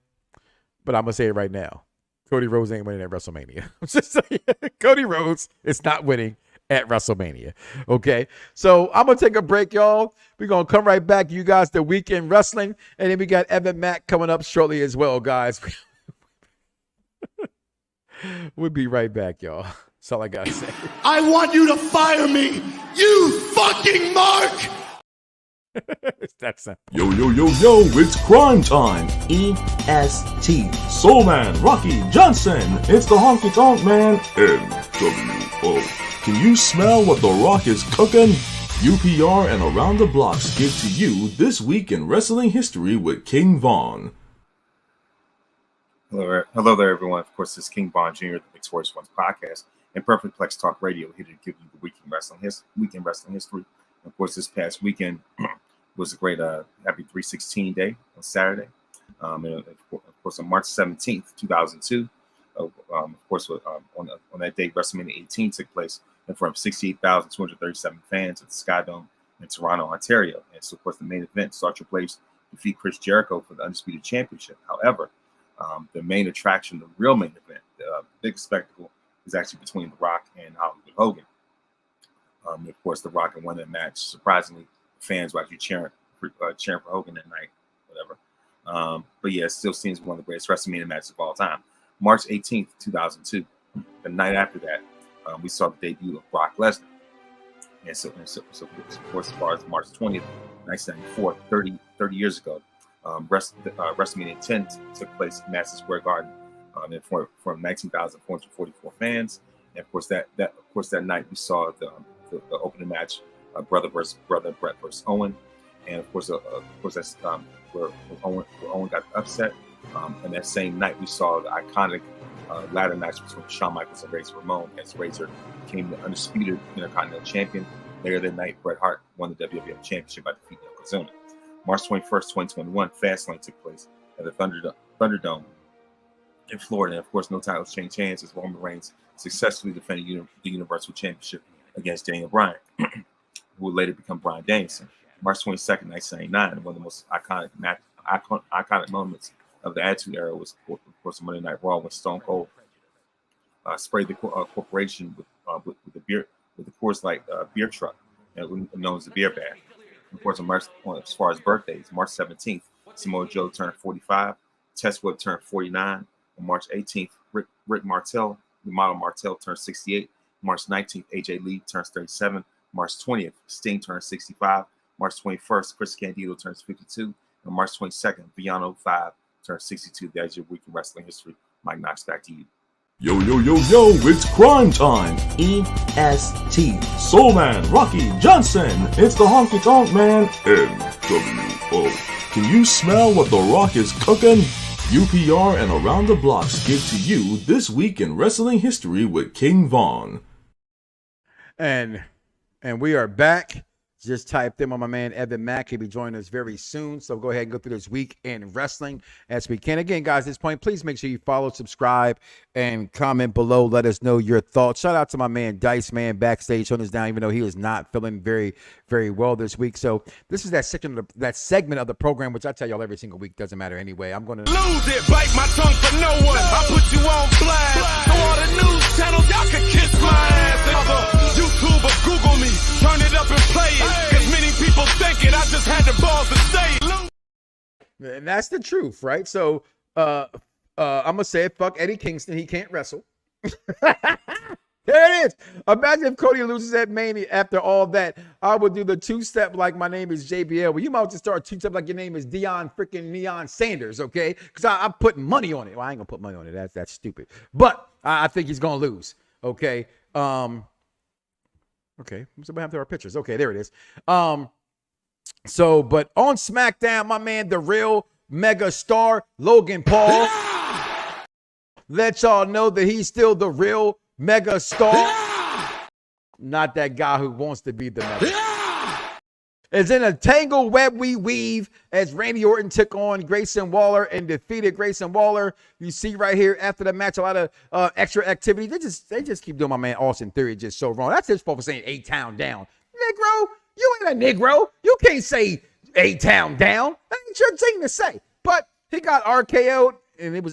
But I'm going to say it right now. Cody Rhodes ain't winning at WrestleMania. I'm just saying, Cody Rhodes is not winning at WrestleMania. Okay? So I'm going to take a break, y'all. We're going to come right back to you guys, the Weekend Wrestling. And then we got Evan Mack coming up shortly as well, guys. We'll be right back, y'all. That's all I got to say. I want you to fire me, you fucking Mark! It's that simple. Yo, it's crime time. EST. Soul Man, Rocky Johnson. It's the Honky Tonk Man, NWO. Can you smell what The Rock is cooking? UPR and Around the Blocks give to you This Week in Wrestling History with King Von. Hello there, everyone. Of course, this is King Von Jr., the Victorious Ones podcast, and Perfect Plex Talk Radio, here to give you the Week in Wrestling History. Of course, this past weekend was a great happy 316 day on Saturday. And of course, on March 17th, 2002, of course, on that day, WrestleMania 18 took place in front of 68,237 fans at the Sky Dome in Toronto, Ontario. And so, of course, the main event saw Triple H defeat Chris Jericho for the Undisputed Championship. However, the main attraction, the real main event, the big spectacle, is actually between The Rock and Hollywood Hogan. Of course, The Rock won that match. Surprisingly, fans were actually cheering for Hogan that night, whatever. But yeah, it still seems one of the greatest WrestleMania matches of all time. March 18th, 2002, the night after that, we saw the debut of Brock Lesnar. And so of course, as far as March 20th, 1994, 30 years ago, WrestleMania 10 took place in Madison Square Garden from 19,444 fans. And of course, that night we saw the opening match, brother versus brother, Bret versus Owen, and of course that's where Owen got upset. And that same night we saw the iconic ladder match between Shawn Michaels and Razor Ramon, as Razor became the undisputed Intercontinental Champion. Later that night, Bret Hart won the WWF Championship by defeating Yokozuna. March 21st, 2021, Fastlane took place at the Thunderdome in Florida. And of course, no titles changed hands as Roman Reigns successfully defended the Universal Championship against Daniel Bryan, who would later become Bryan Danielson. March 22nd, 1999, one of the most iconic moments of the Attitude Era was, of course, Monday Night Raw when Stone Cold sprayed the corporation with the Coors Light beer truck, known as the beer bath. Of course, as far as birthdays, March 17th, Samoa Joe turned 45, Test Whip turned 49. On March 18th, Rick Martel, the model Martel, turned 68. March 19th, AJ Lee turns 37. March 20th, Sting turns 65. March 21st, Chris Candido turns 52. And March 22nd, Beyond 05 turns 62. That's your week in wrestling history. Mike Knoxxx, back to you. Yo, yo, yo, yo, it's crime time. EST. Soul Man, Rocky Johnson. It's the Honky Tonk Man, NWO. Can you smell what The Rock is cooking? UPR and Around the Bloxxx give to you This Week in Wrestling History with King Von. And we are back. Just typed in on my man Evan Mack. He'll be joining us very soon. So go ahead and go through this week in wrestling as we can. Again, guys, at this point, please make sure you follow, subscribe, and comment below. Let us know your thoughts. Shout out to my man Dice Man backstage holding us down, even though he is not feeling very, very well this week. So this is that segment of the program, which I tell y'all every single week. Doesn't matter anyway. I'm going to lose it, bite my tongue for no one. I put you on blast. So all the news channels, y'all can kiss my ass. YouTube or Google me, turn it up and play it. Cause many people think it, I just had the balls to say it. And that's the truth, right? So I'm going to say it, fuck Eddie Kingston. He can't wrestle. There it is. Imagine if Cody loses at Mania after all that. I would do the two-step like my name is JBL. Well, you might just start two-step like your name is Deion freaking Neon Sanders, okay? Because I'm putting money on it. Well, I ain't going to put money on it. That's stupid. But I think he's going to lose, okay? Okay, so we have to our pictures. Okay, there it is. So, but on SmackDown, my man, the real mega star, Logan Paul, let y'all know that he's still the real mega star. Not that guy who wants to be the mega. It's in a tangled web we weave as Randy Orton took on Grayson Waller and defeated Grayson Waller. You see right here after the match, a lot of extra activity. They just keep doing my man Austin Theory just so wrong. That's his fault for saying A-Town down. Negro, you ain't a Negro. You can't say A-Town down. That ain't your thing to say. But he got RKO'd, and it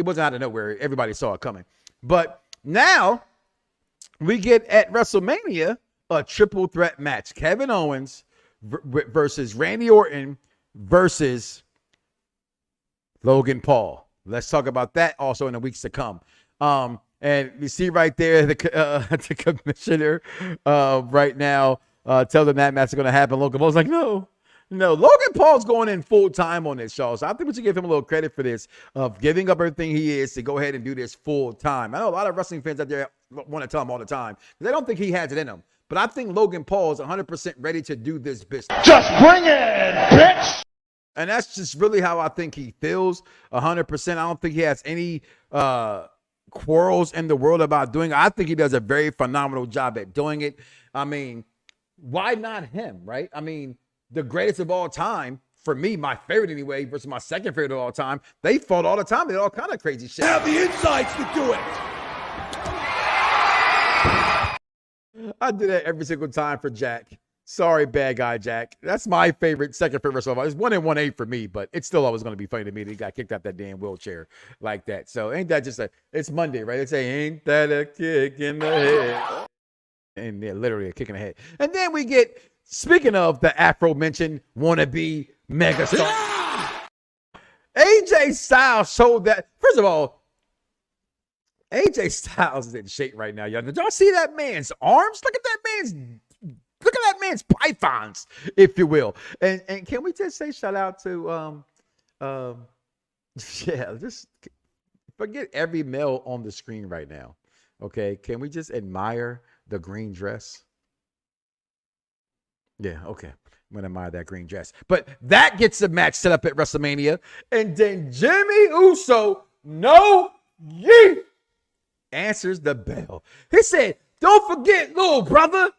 wasn't out of nowhere. Everybody saw it coming. But now we get at WrestleMania a triple threat match. Kevin Owens versus Randy Orton versus Logan Paul. Let's talk about that also in the weeks to come. And you see right there the commissioner right now telling that match is going to happen. Logan Paul's like, no. Logan Paul's going in full time on this, y'all. So I think we should give him a little credit for this, of giving up everything he is to go ahead and do this full time. I know a lot of wrestling fans out there want to tell him all the time because they don't think he has it in him. But I think Logan Paul is 100% ready to do this business. Just bring it, bitch! And that's just really how I think he feels, 100%. I don't think he has any quarrels in the world about doing it. I think he does a very phenomenal job at doing it. I mean, why not him, right? I mean, the greatest of all time, for me, my favorite anyway, versus my second favorite of all time, they fought all the time. They did all kind of crazy shit. Have the insights to do it. I do that every single time for Jack. Sorry, bad guy Jack. That's my second favorite wrestler. It's 1-1-8 for me, but it's still always going to be funny to me that he got kicked out that damn wheelchair like that. So ain't that just it's Monday, right? They say, ain't that a kick in the head? And they're literally a kick in the head. And then we get, speaking of the aforementioned wannabe megastar, AJ Styles showed that. First of all, AJ Styles is in shape right now, y'all. Did y'all see that man's arms? Look at that man's pythons, if you will. And can we just say shout out to just forget every male on the screen right now. Okay, can we just admire the green dress? Yeah, okay. I'm gonna admire that green dress. But that gets the match set up at WrestleMania, and then Jimmy Uso, answers the bell. He said, don't forget, little brother,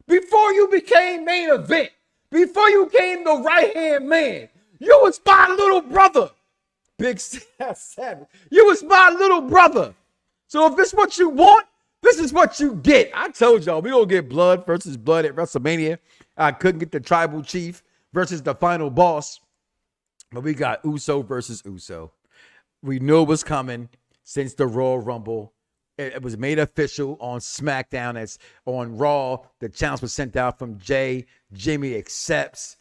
before you became main event, before you became the right-hand man, you was my little brother. Big Savage. You was my little brother. So if it's what you want, This is what you get. I told y'all we don't get blood versus blood at WrestleMania. I couldn't get the tribal chief versus the final boss, but we got Uso versus Uso. We knew it was coming since the Royal Rumble. It was made official on SmackDown. As on Raw, the challenge was sent out from Jay. Jimmy accepts.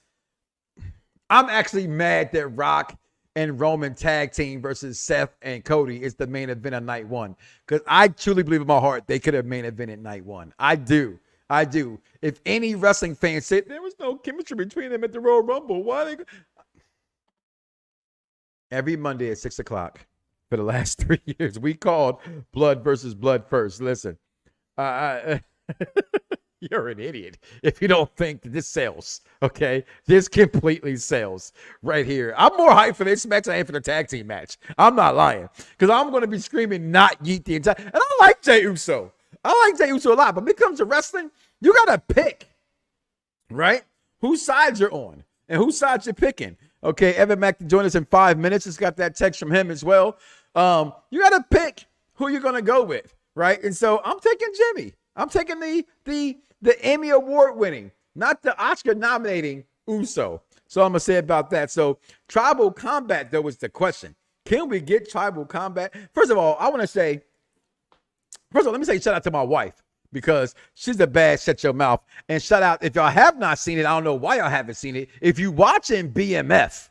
I'm actually mad that Rock and Roman tag team versus Seth and Cody is the main event of night one. Because I truly believe in my heart they could have main evented night one. I do. If any wrestling fan said there was no chemistry between them at the Royal Rumble, why they... Every Monday at 6 o'clock for the last 3 years, we called blood versus blood first. Listen, you're an idiot if you don't think that this sells, okay? This completely sells right here. I'm more hyped for this match than I am for the tag team match. I'm not lying, because I'm going to be screaming not yeet the entire... And I like Jey Uso. I like Jey Uso a lot, but when it comes to wrestling, you got to pick, right? Whose side you're on and whose side you're picking. Okay, Evan Mack to join us in 5 minutes. Just got that text from him as well. You got to pick who you're going to go with, right? And so I'm taking Jimmy. I'm taking the Emmy Award winning, not the Oscar nominating Uso. So I'm going to say about that. So tribal combat, though, was the question. Can we get tribal combat? First of all, let me say shout out to my wife, because she's a bad shut your mouth. And shout out, if y'all have not seen it, I don't know why y'all haven't seen it. If you watching BMF,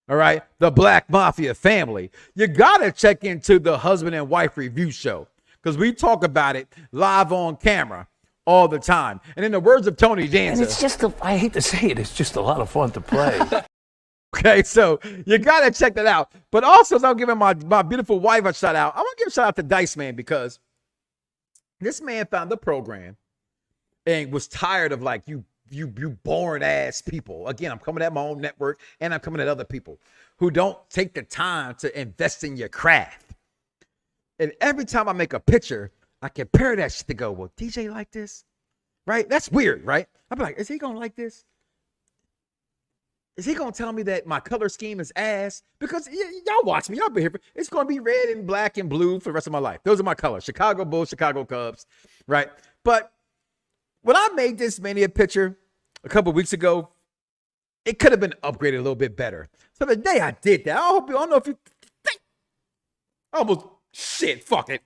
all right, the Black Mafia family, you got to check into the husband and wife review show, because we talk about it live on camera all the time. And in the words of Tony Danza, and it's just, I hate to say it, it's just a lot of fun to play. Okay, so you got to check that out. But also, as I'm giving my beautiful wife a shout out, I want to give a shout out to Dice Man, because this man found the program and was tired of like you boring ass people. Again, I'm coming at my own network and I'm coming at other people who don't take the time to invest in your craft. And every time I make a picture, I compare that shit to go, well, DJ like this, right? That's weird, right? I'll be like, is he gonna like this? Is he gonna tell me that my color scheme is ass? Because y'all watch me, y'all be here. It's gonna be red and black and blue for the rest of my life. Those are my colors: Chicago Bulls, Chicago Cubs, right? But when I made this Mania picture a couple weeks ago, it could have been upgraded a little bit better. So the day I did that, I don't know if you think, almost shit, fuck it.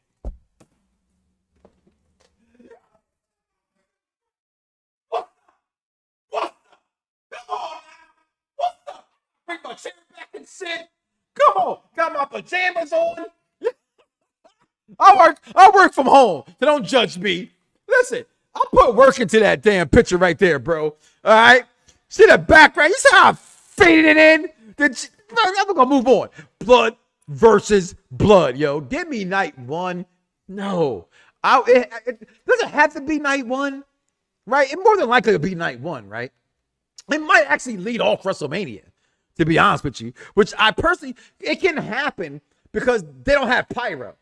Bring my chair back and sit. Come on, got my pajamas on. I work from home, so don't judge me. Listen, I put work into that damn picture right there, bro. All right, see the background. You see how I faded it in? I'm gonna move on. Blood versus blood, yo. Give me night one. No, it doesn't have to be night one, right? It more than likely will be night one, right? It might actually lead off WrestleMania, to be honest with you, which I personally, it can happen because they don't have pyro,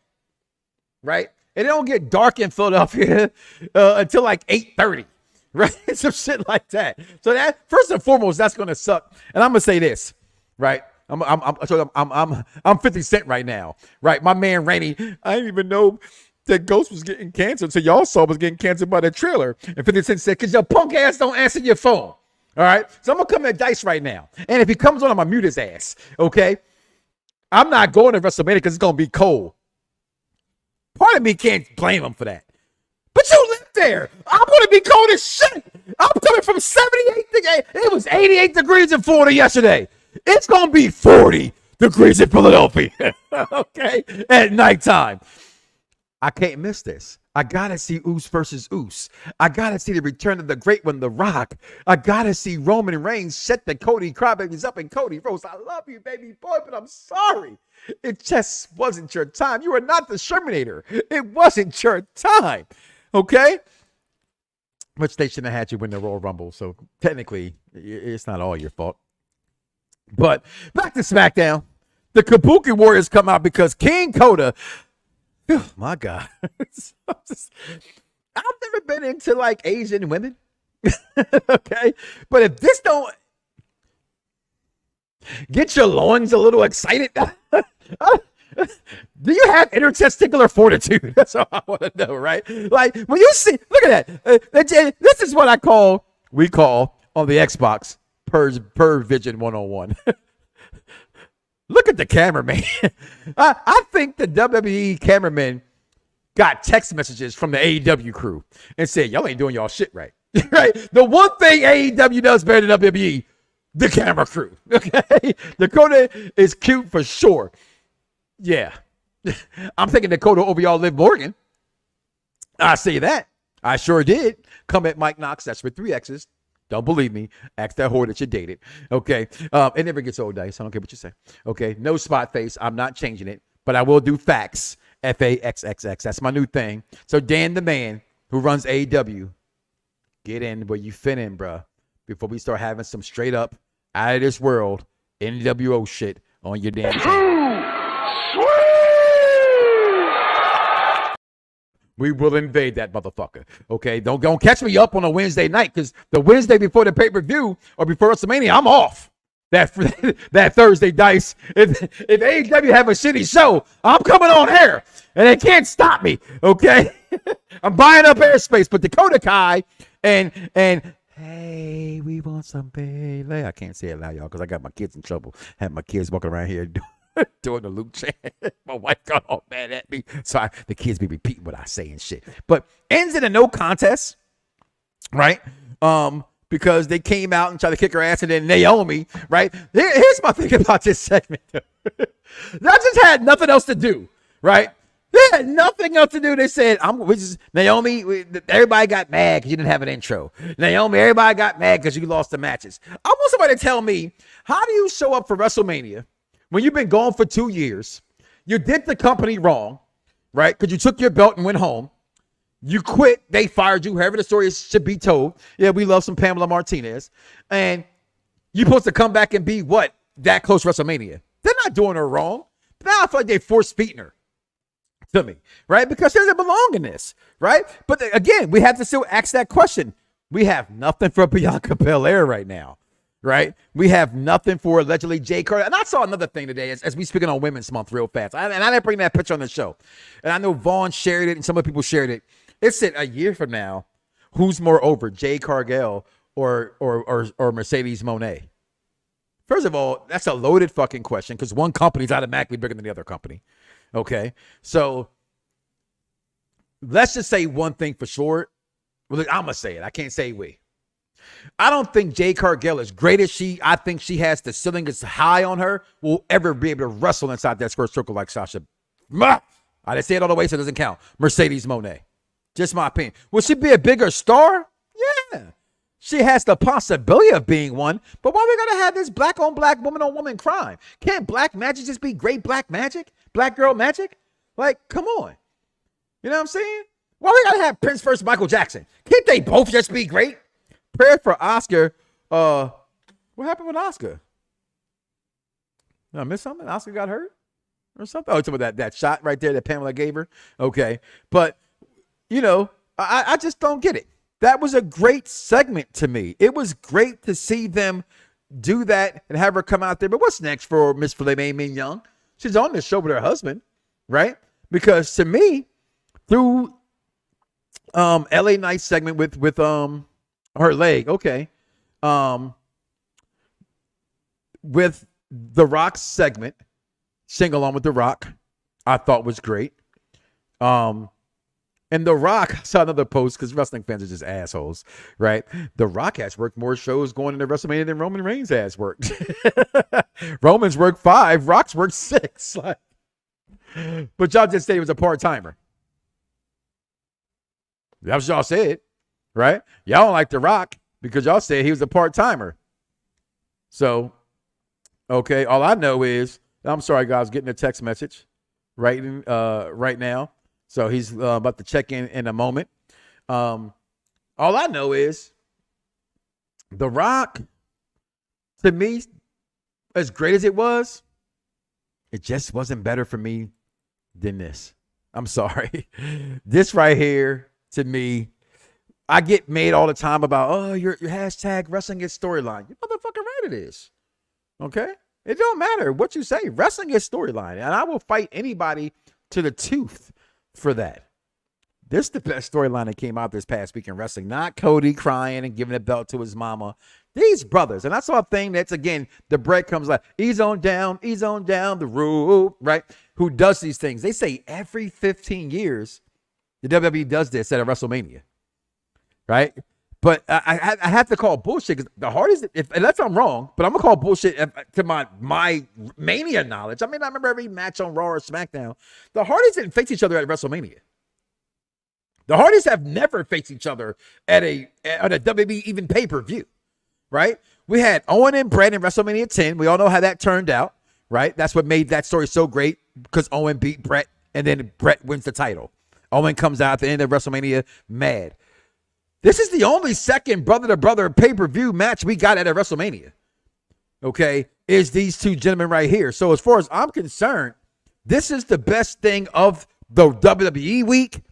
right? And it don't get dark in Philadelphia until like 8:30, right? Some shit like that. So that, first and foremost, that's gonna suck. And I'm gonna say this, right? I'm 50 Cent right now, right? My man Rainey, I didn't even know that Ghost was getting canceled. So y'all saw was getting canceled by the trailer. And 50 Cent said, "Cause your punk ass don't answer your phone." All right, so I'm gonna come at Dice right now, and if he comes on, I'm gonna mute his ass. Okay, I'm not going to WrestleMania because it's gonna be cold. Part of me can't blame him for that, but you live there. I'm gonna be cold as shit. I'm coming from 78 degrees. It was 88 degrees in Florida yesterday. It's gonna be 40 degrees in Philadelphia. Okay, at nighttime. I can't miss this. I gotta see Oos versus Oos. I gotta see the return of the great one, The Rock. I gotta see Roman Reigns set the Cody crybabies up, and Cody Rose, I love you, baby boy, but I'm sorry. It just wasn't your time. You were not the Shermanator. It wasn't your time. Okay? Which they shouldn't have had you win the Royal Rumble. So technically, it's not all your fault. But back to SmackDown. The Kabuki Warriors come out because King Coda. Oh, my God. I've never been into like Asian women. Okay. But if this don't get your loins a little excited, Do you have intertesticular fortitude? That's all I want to know, right? Like when you see, look at that. This is what we call on the Xbox per Vision 101. Look at the cameraman. I think the WWE cameraman got text messages from the AEW crew and said, y'all ain't doing y'all shit right. Right? The one thing AEW does better than WWE, the camera crew. Okay? Dakota is cute for sure. Yeah. I'm thinking Dakota over y'all Liv Morgan. I say that. I sure did. Come at Mike Knoxxx. That's with 3 X's. Don't believe me. Ask that whore that you dated. Okay. It never gets old, Dice. I don't care what you say. Okay. No spot face. I'm not changing it, but I will do facts. FAXXX. That's my new thing. So Dan the man who runs AEW, get in where you fit in, bruh, before we start having some straight up out of this world NWO shit on your damn channel. We will invade that motherfucker. Okay, don't catch me up on a Wednesday night, because the Wednesday before the pay-per-view or before WrestleMania, I'm off. That Thursday, Dice. If AEW have a shitty show, I'm coming on air, and they can't stop me. Okay, I'm buying up airspace. But Dakota Kai and hey, we want some Bailey. I can't say it loud, y'all, because I got my kids in trouble. Have my kids walking around here doing the Luke chant. My wife got all mad at me, so the kids be repeating what I say and shit. But ends in a no contest, right? Because they came out and tried to kick her ass, and then Naomi, right? Here's my thing about this segment. That just had nothing else to do, right? They had nothing else to do. They said, Naomi, everybody got mad because you didn't have an intro. Naomi, everybody got mad because you lost the matches. I want somebody to tell me, how do you show up for WrestleMania when you've been gone for 2 years? You did the company wrong, right? Because you took your belt and went home. You quit. They fired you. However the story should be told. Yeah, we love some Pamela Martinez. And you're supposed to come back and be what? That close to WrestleMania. They're not doing her wrong. Now I feel like they force-feeding her to me, right? Because she doesn't belong in this, right? But again, we have to still ask that question. We have nothing for Bianca Belair right now, right? We have nothing for allegedly Jay Carter. And I saw another thing today as we speaking on Women's Month real fast. And I didn't bring that picture on the show. And I know Vaughn shared it and some other people shared it. It said a year from now, who's more over, Jay Cargill or Mercedes Mone? First of all, that's a loaded fucking question, because one company's automatically bigger than the other company. Okay, so let's just say one thing for sure. Well, I'm gonna say it. I can't say we. I don't think Jay Cargill, as great as I think she has, the ceiling is high on her, will ever be able to wrestle inside that square circle like Sasha. I didn't say it all the way, so it doesn't count. Mercedes Mone. Just my opinion. Will she be a bigger star? Yeah. She has the possibility of being one, but why we gotta have this black on black, woman on woman crime? Can't black magic just be great black magic? Black girl magic? Like, come on. You know what I'm saying? Why we gotta have Prince versus Michael Jackson? Can't they both just be great? Prayer for Oscar. What happened with Oscar? Did I miss something? Oscar got hurt or something? Oh, it's about that shot right there that Pamela gave her. Okay. But, you know, I just don't get it. That was a great segment to me. It was great to see them do that and have her come out there. But what's next for Miss Filet Mignon? She's on the show with her husband, right? Because to me, through LA Knight segment with her leg, okay. With The Rock's segment, Sing Along with The Rock, I thought was great. And The Rock, I saw another post, because wrestling fans are just assholes, right? The Rock has worked more shows going into WrestleMania than Roman Reigns has worked. Roman's worked 5, Rock's worked 6. But y'all just said he was a part-timer. That's what y'all said, right? Y'all don't like The Rock because y'all said he was a part-timer. So, okay, all I know is, I'm sorry, guys, getting a text message right now. So he's about to check in a moment. All I know is The Rock, to me, as great as it was, it just wasn't better for me than this. I'm sorry. This right here, to me, I get made all the time about, oh, your hashtag wrestling is storyline. You motherfucking right it is. Okay? It don't matter what you say. Wrestling is storyline, and I will fight anybody to the tooth for that. This is the best storyline that came out this past week in wrestling. Not Cody crying and giving a belt to his mama. These brothers, and I saw a thing that's, again, the breadcrumbs like, ease on down the road, right? Who does these things? They say every 15 years, the WWE does this at a WrestleMania, right? But I have to call bullshit because the hardest, unless I'm wrong, but I'm going to call bullshit to my Mania knowledge. I mean, I remember every match on Raw or SmackDown. The Hardys didn't face each other at WrestleMania. The Hardys have never faced each other at a WWE even pay-per-view, right? We had Owen and Bret in WrestleMania 10. We all know how that turned out, right? That's what made that story so great because Owen beat Bret and then Bret wins the title. Owen comes out at the end of WrestleMania mad. This is the only second brother-to-brother pay-per-view match we got at a WrestleMania, okay, is these two gentlemen right here. So as far as I'm concerned, this is the best thing of the WWE week.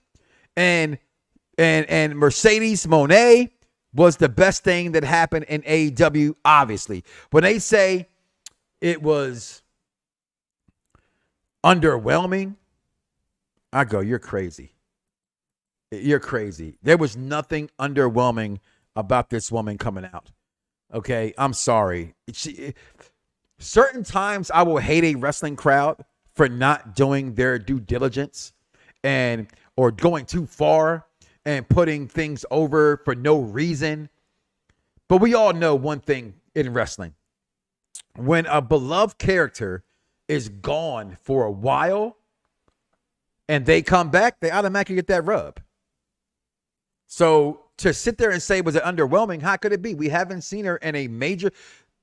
And Mercedes Mone was the best thing that happened in AEW, obviously. When they say it was underwhelming, I go, you're crazy. You're crazy. There was nothing underwhelming about this woman coming out. Okay, I'm sorry. Certain times I will hate a wrestling crowd for not doing their due diligence or going too far and putting things over for no reason. But we all know one thing in wrestling. When a beloved character is gone for a while and they come back, they automatically get that rub. So to sit there and say, was it underwhelming? How could it be? We haven't seen her in a major...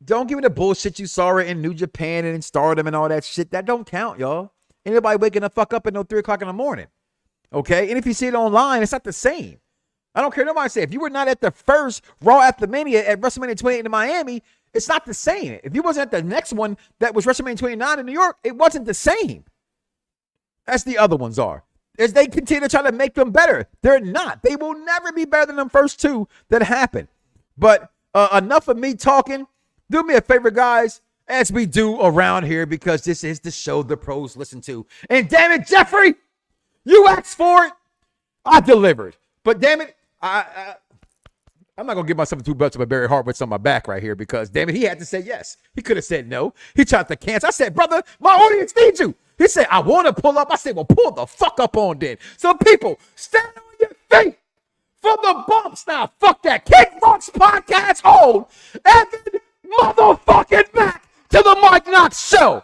Don't give me the bullshit you saw her in New Japan and in Stardom and all that shit. That don't count, y'all. Anybody waking the fuck up at no 3 o'clock in the morning. Okay? And if you see it online, it's not the same. I don't care nobody say. If you were not at the first Raw After Mania at WrestleMania 28 in Miami, it's not the same. If you wasn't at the next one that was WrestleMania 29 in New York, it wasn't the same. As the other ones are. As they continue to try to make them better. They're not. They will never be better than them first two that happened. But enough of me talking. Do me a favor, guys, as we do around here, because this is the show the pros listen to. And damn it, Jeffrey, you asked for it. I delivered. But damn it, I'm not going to give myself too much of a Barry Horowitz on my back right here because, damn it, he had to say yes. He could have said no. He tried to cancel. I said, brother, my audience needs you. He said, I want to pull up. I said, well, pull the fuck up on then. So people, stand on your feet for the bumps now. Fuck that. Kickbox podcast on Evan motherfucking Mack to the Mike Knoxxx show.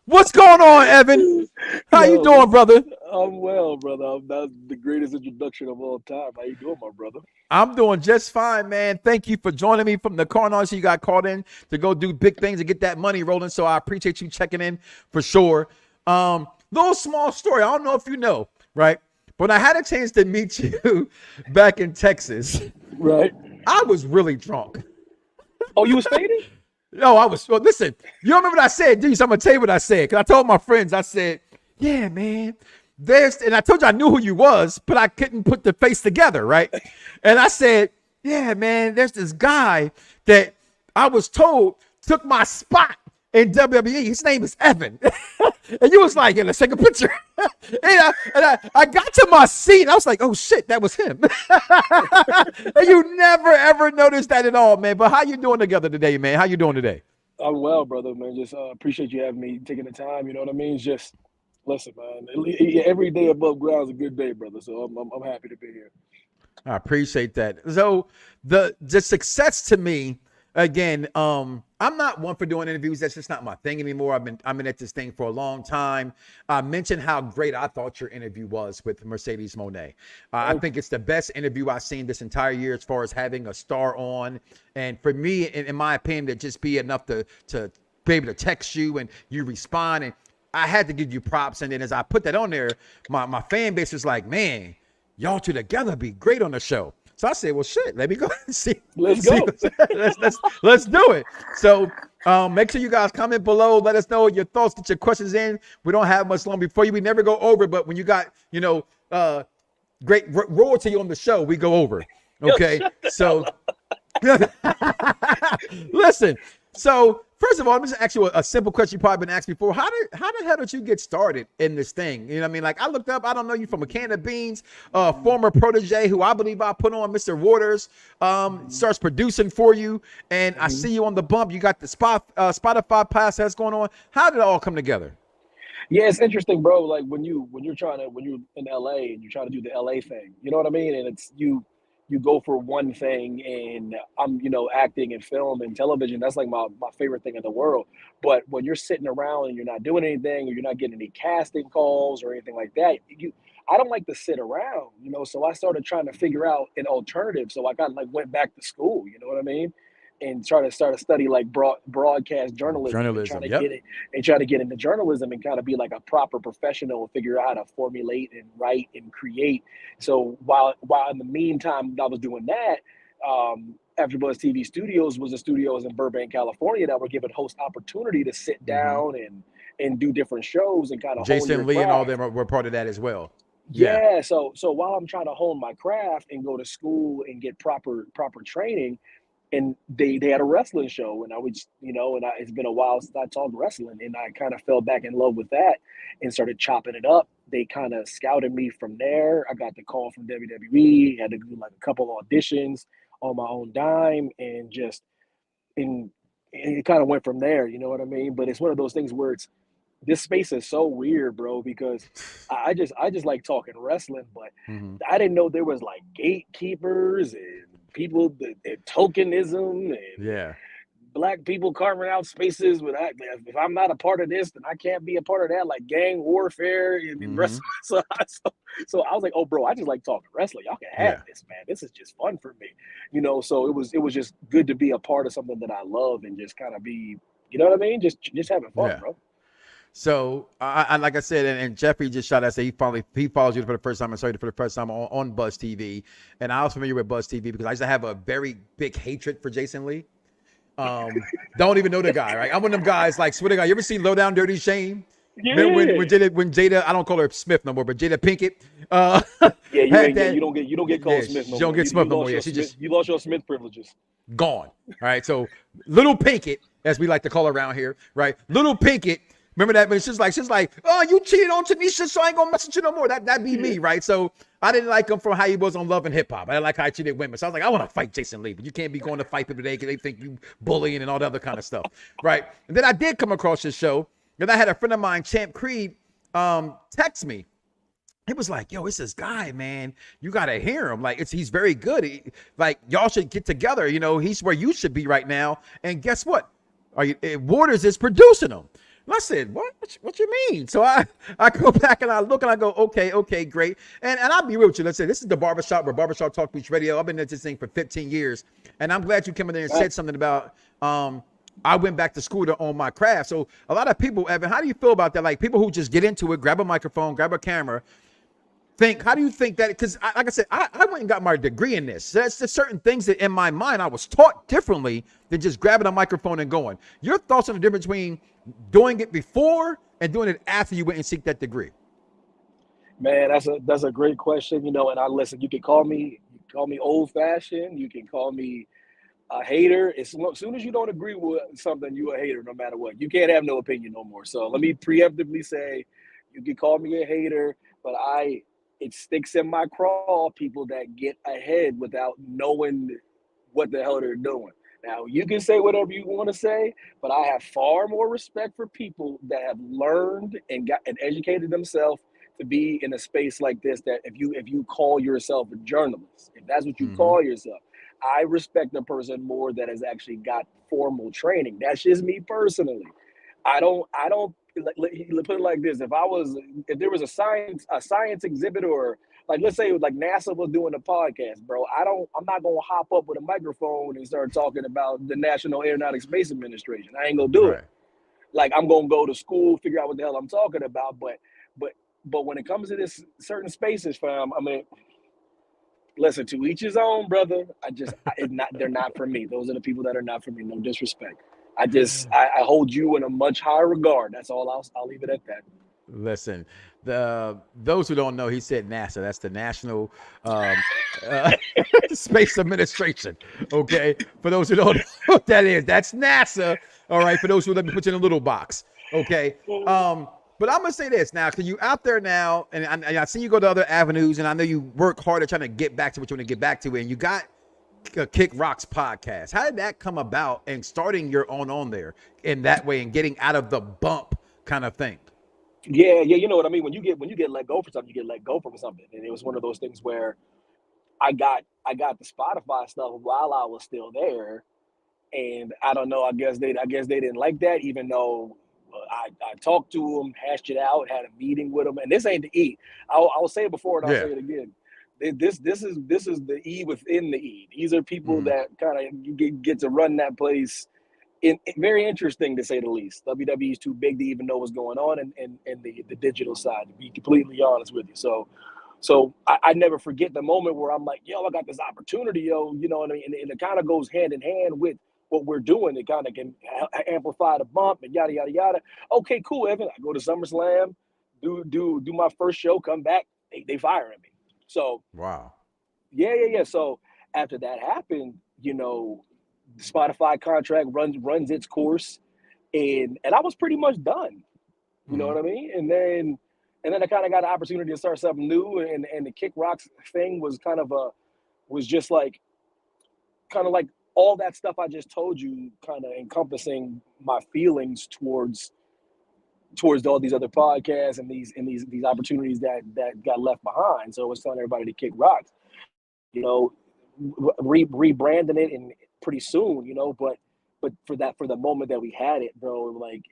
What's going on, Evan? How you doing, brother? I'm well, brother. That's the greatest introduction of all time. How you doing, my brother? I'm doing just fine, man. Thank you for joining me from the car noise. You got called in to go do big things and get that money rolling. So I appreciate you checking in for sure. Little small story. I don't know if you know, right? But I had a chance to meet you back in Texas. Right. I was really drunk. Oh, you was fading? No, I was. Well, listen, you don't remember what I said, do you? So I'm going to tell you what I said. Because I told my friends, I said, yeah, man. And I told you I knew who you was, but I couldn't put the face together, right? And I said, yeah, man, there's this guy that I was told took my spot in WWE. His name is Evan. And you was like, yeah, let's take a picture. and I got to my seat, and I was like, oh, shit, that was him. And you never, ever noticed that at all, man. But how you doing together today, man? How you doing today? I'm well, brother, man. Just appreciate you having me, taking the time. You know what I mean? Just listen, man. Every day above ground is a good day, brother. So I'm happy to be here. I appreciate that. So the success to me, again, I'm not one for doing interviews. That's just not my thing anymore. I've been at this thing for a long time. I mentioned how great I thought your interview was with Mercedes Mone. I think it's the best interview I've seen this entire year as far as having a star on. And for me, in my opinion, to just be enough to be able to text you and you respond. And I had to give you props. And then as I put that on there, my fan base was like, man, y'all two together be great on the show. So I said, well, shit, let me go and see. Let's go. Let's do it. So make sure you guys comment below. Let us know your thoughts. Get your questions in. We don't have much long before you. We never go over, but when you got, great royalty on the show, we go over. Okay. So listen, So first of all, let me just ask you a simple question you probably been asked before. How the hell did you get started in this thing? You know what I mean? Like I looked up, I don't know you from a can of beans, former protege who I believe I put on, Mr. Waters, starts producing for you, and I see you on the bump. You got the Spotify podcast going on. How did it all come together? Yeah, it's interesting, bro. Like when you're in LA and you try to do the LA thing, you know what I mean? And it's you go for one thing, and I'm, acting and film and television. That's like my favorite thing in the world. But when you're sitting around and you're not doing anything, or you're not getting any casting calls or anything like that, I don't like to sit around, So I started trying to figure out an alternative. So I went back to school, you know what I mean? And try to study like broadcast journalism and try to get into journalism and kind of be like a proper professional and figure out how to formulate and write and create. So while in the meantime I was doing that, AfterBuzz TV Studios was the studios in Burbank, California that were giving hosts opportunity to sit down and do different shows and kind of Jason Lee and all them were part of that as well. Yeah. So while I'm trying to hone my craft and go to school and get proper training. And they had a wrestling show, and I would, it's been a while since I talked wrestling, and I kind of fell back in love with that and started chopping it up. They kind of scouted me from there. I got the call from WWE, had to do like a couple auditions on my own dime, and it kind of went from there, you know what I mean? But it's one of those things where this space is so weird, bro, because I just like talking wrestling, but I didn't know there was like gatekeepers and people, tokenism, and black people carving out spaces with that. If I'm not a part of this, then I can't be a part of that, like gang warfare and wrestling. So I was like, oh, bro, I just like talking wrestling. Y'all can have this, man. This is just fun for me, So it was just good to be a part of something that I love and just kind of be, you know what I mean? Just having fun, bro. So I like I said, and Jeffrey just shot. I say he follows you for the first time. I saw you for the first time on Buzz TV, and I was familiar with Buzz TV because I used to have a very big hatred for Jason Lee. Don't even know the guy, right? I'm one of them guys. Like, swear to God, you ever seen Low Down Dirty Shame? Yeah. Remember when Jada, I don't call her Smith no more, but Jada Pinkett. You don't get called Smith no more. She don't get Smith no more. Yeah, you lost your Smith privileges. Gone. All right. So Little Pinkett, as we like to call her around here, right? Little Pinkett. Remember that? But she's like, oh, you cheated on Tanisha, so I ain't gonna mess with you no more. That'd be me, right? So I didn't like him for how he was on Love and Hip Hop. I didn't like how he treated women. So I was like, I want to fight Jason Lee, but you can't be going to fight people today because they think you bullying and all the other kind of stuff, right? And then I did come across this show, and I had a friend of mine, Champ Creed, text me. He was like, yo, it's this guy, man. You got to hear him. Like, he's very good. Y'all should get together. He's where you should be right now. And guess what? Waters is producing him. And I said, what you mean? So I go back and I look and I go, okay, great. And I'll be real with you. Let's say this is the Barbershop, where Barbershop Talk Meets Radio. I've been at this thing for 15 years. And I'm glad you came in there and said something about, I went back to school to own my craft. So a lot of people, Evan, how do you feel about that? Like people who just get into it, grab a microphone, grab a camera, how do you think that, because like I said, I went and got my degree in this. There's just certain things that in my mind I was taught differently than just grabbing a microphone and going. Your thoughts on the difference between doing it before and doing it after you went and seek that degree? Man, that's a great question. And I listen, you can call me old fashioned, you can call me a hater. As soon as you don't agree with something, you a hater no matter what. You can't have no opinion no more. So let me preemptively say, you can call me a hater, but it sticks in my craw people that get ahead without knowing what the hell they're doing. Now, you can say whatever you want to say, but I have far more respect for people that have learned and educated themselves to be in a space like this, that if you call yourself a journalist, if that's what you call yourself, I respect the person more that has actually got formal training. That's just me personally. I don't put it like this. If there was a science exhibit, or like, let's say like NASA was doing a podcast, bro, I'm not going to hop up with a microphone and start talking about the National Aeronautics Space Administration. I ain't going to do it. Like, I'm going to go to school, figure out what the hell I'm talking about. But when it comes to this certain spaces, fam, I mean, listen, to each his own, brother. They're not for me. Those are the people that are not for me. No disrespect. I hold you in a much higher regard. That's all. I'll leave it at that. Listen, those who don't know, he said NASA. That's the National Space Administration. Okay, for those who don't know what that is, that's NASA. All right, for those who let me put you in a little box. Okay. But I'm gonna say this now, because you out there now, and I see you go to other avenues, and I know you work hard at trying to get back to what you want to get back to, and you got Kick Rock's podcast. How did that come about, and starting your own on there in that way, and getting out of the bump kind of thing? Yeah, you know what I mean. When you get let go for something, you get let go from something, and it was one of those things where I got the Spotify stuff while I was still there, and I don't know. I guess they didn't like that, even though I talked to them, hashed it out, had a meeting with them, and this ain't the E. I will say it before and I'll say it again. This is the E within the E. These are people that kind of get to run that place. Very interesting, to say the least. WWE is too big to even know what's going on in the digital side, to be completely honest with you. So I never forget the moment where I'm like, yo, I got this opportunity, yo, you know what I mean? And it kind of goes hand in hand with what we're doing. It kind of can amplify the bump and yada, yada, yada. Okay, cool, Evan. I go to SummerSlam, do my first show, come back, they firing me. So wow. Yeah. So after that happened, you know, the Spotify contract runs its course, and I was pretty much done. You know what I mean? And then I kind of got an opportunity to start something new, and the Kick Rock's thing was just like all that stuff I just told you, kind of encompassing my feelings towards all these other podcasts and these opportunities that got left behind. So I was telling everybody to Kick Rocks, you know, rebranding it and pretty soon, you know, but for the moment that we had it, bro, like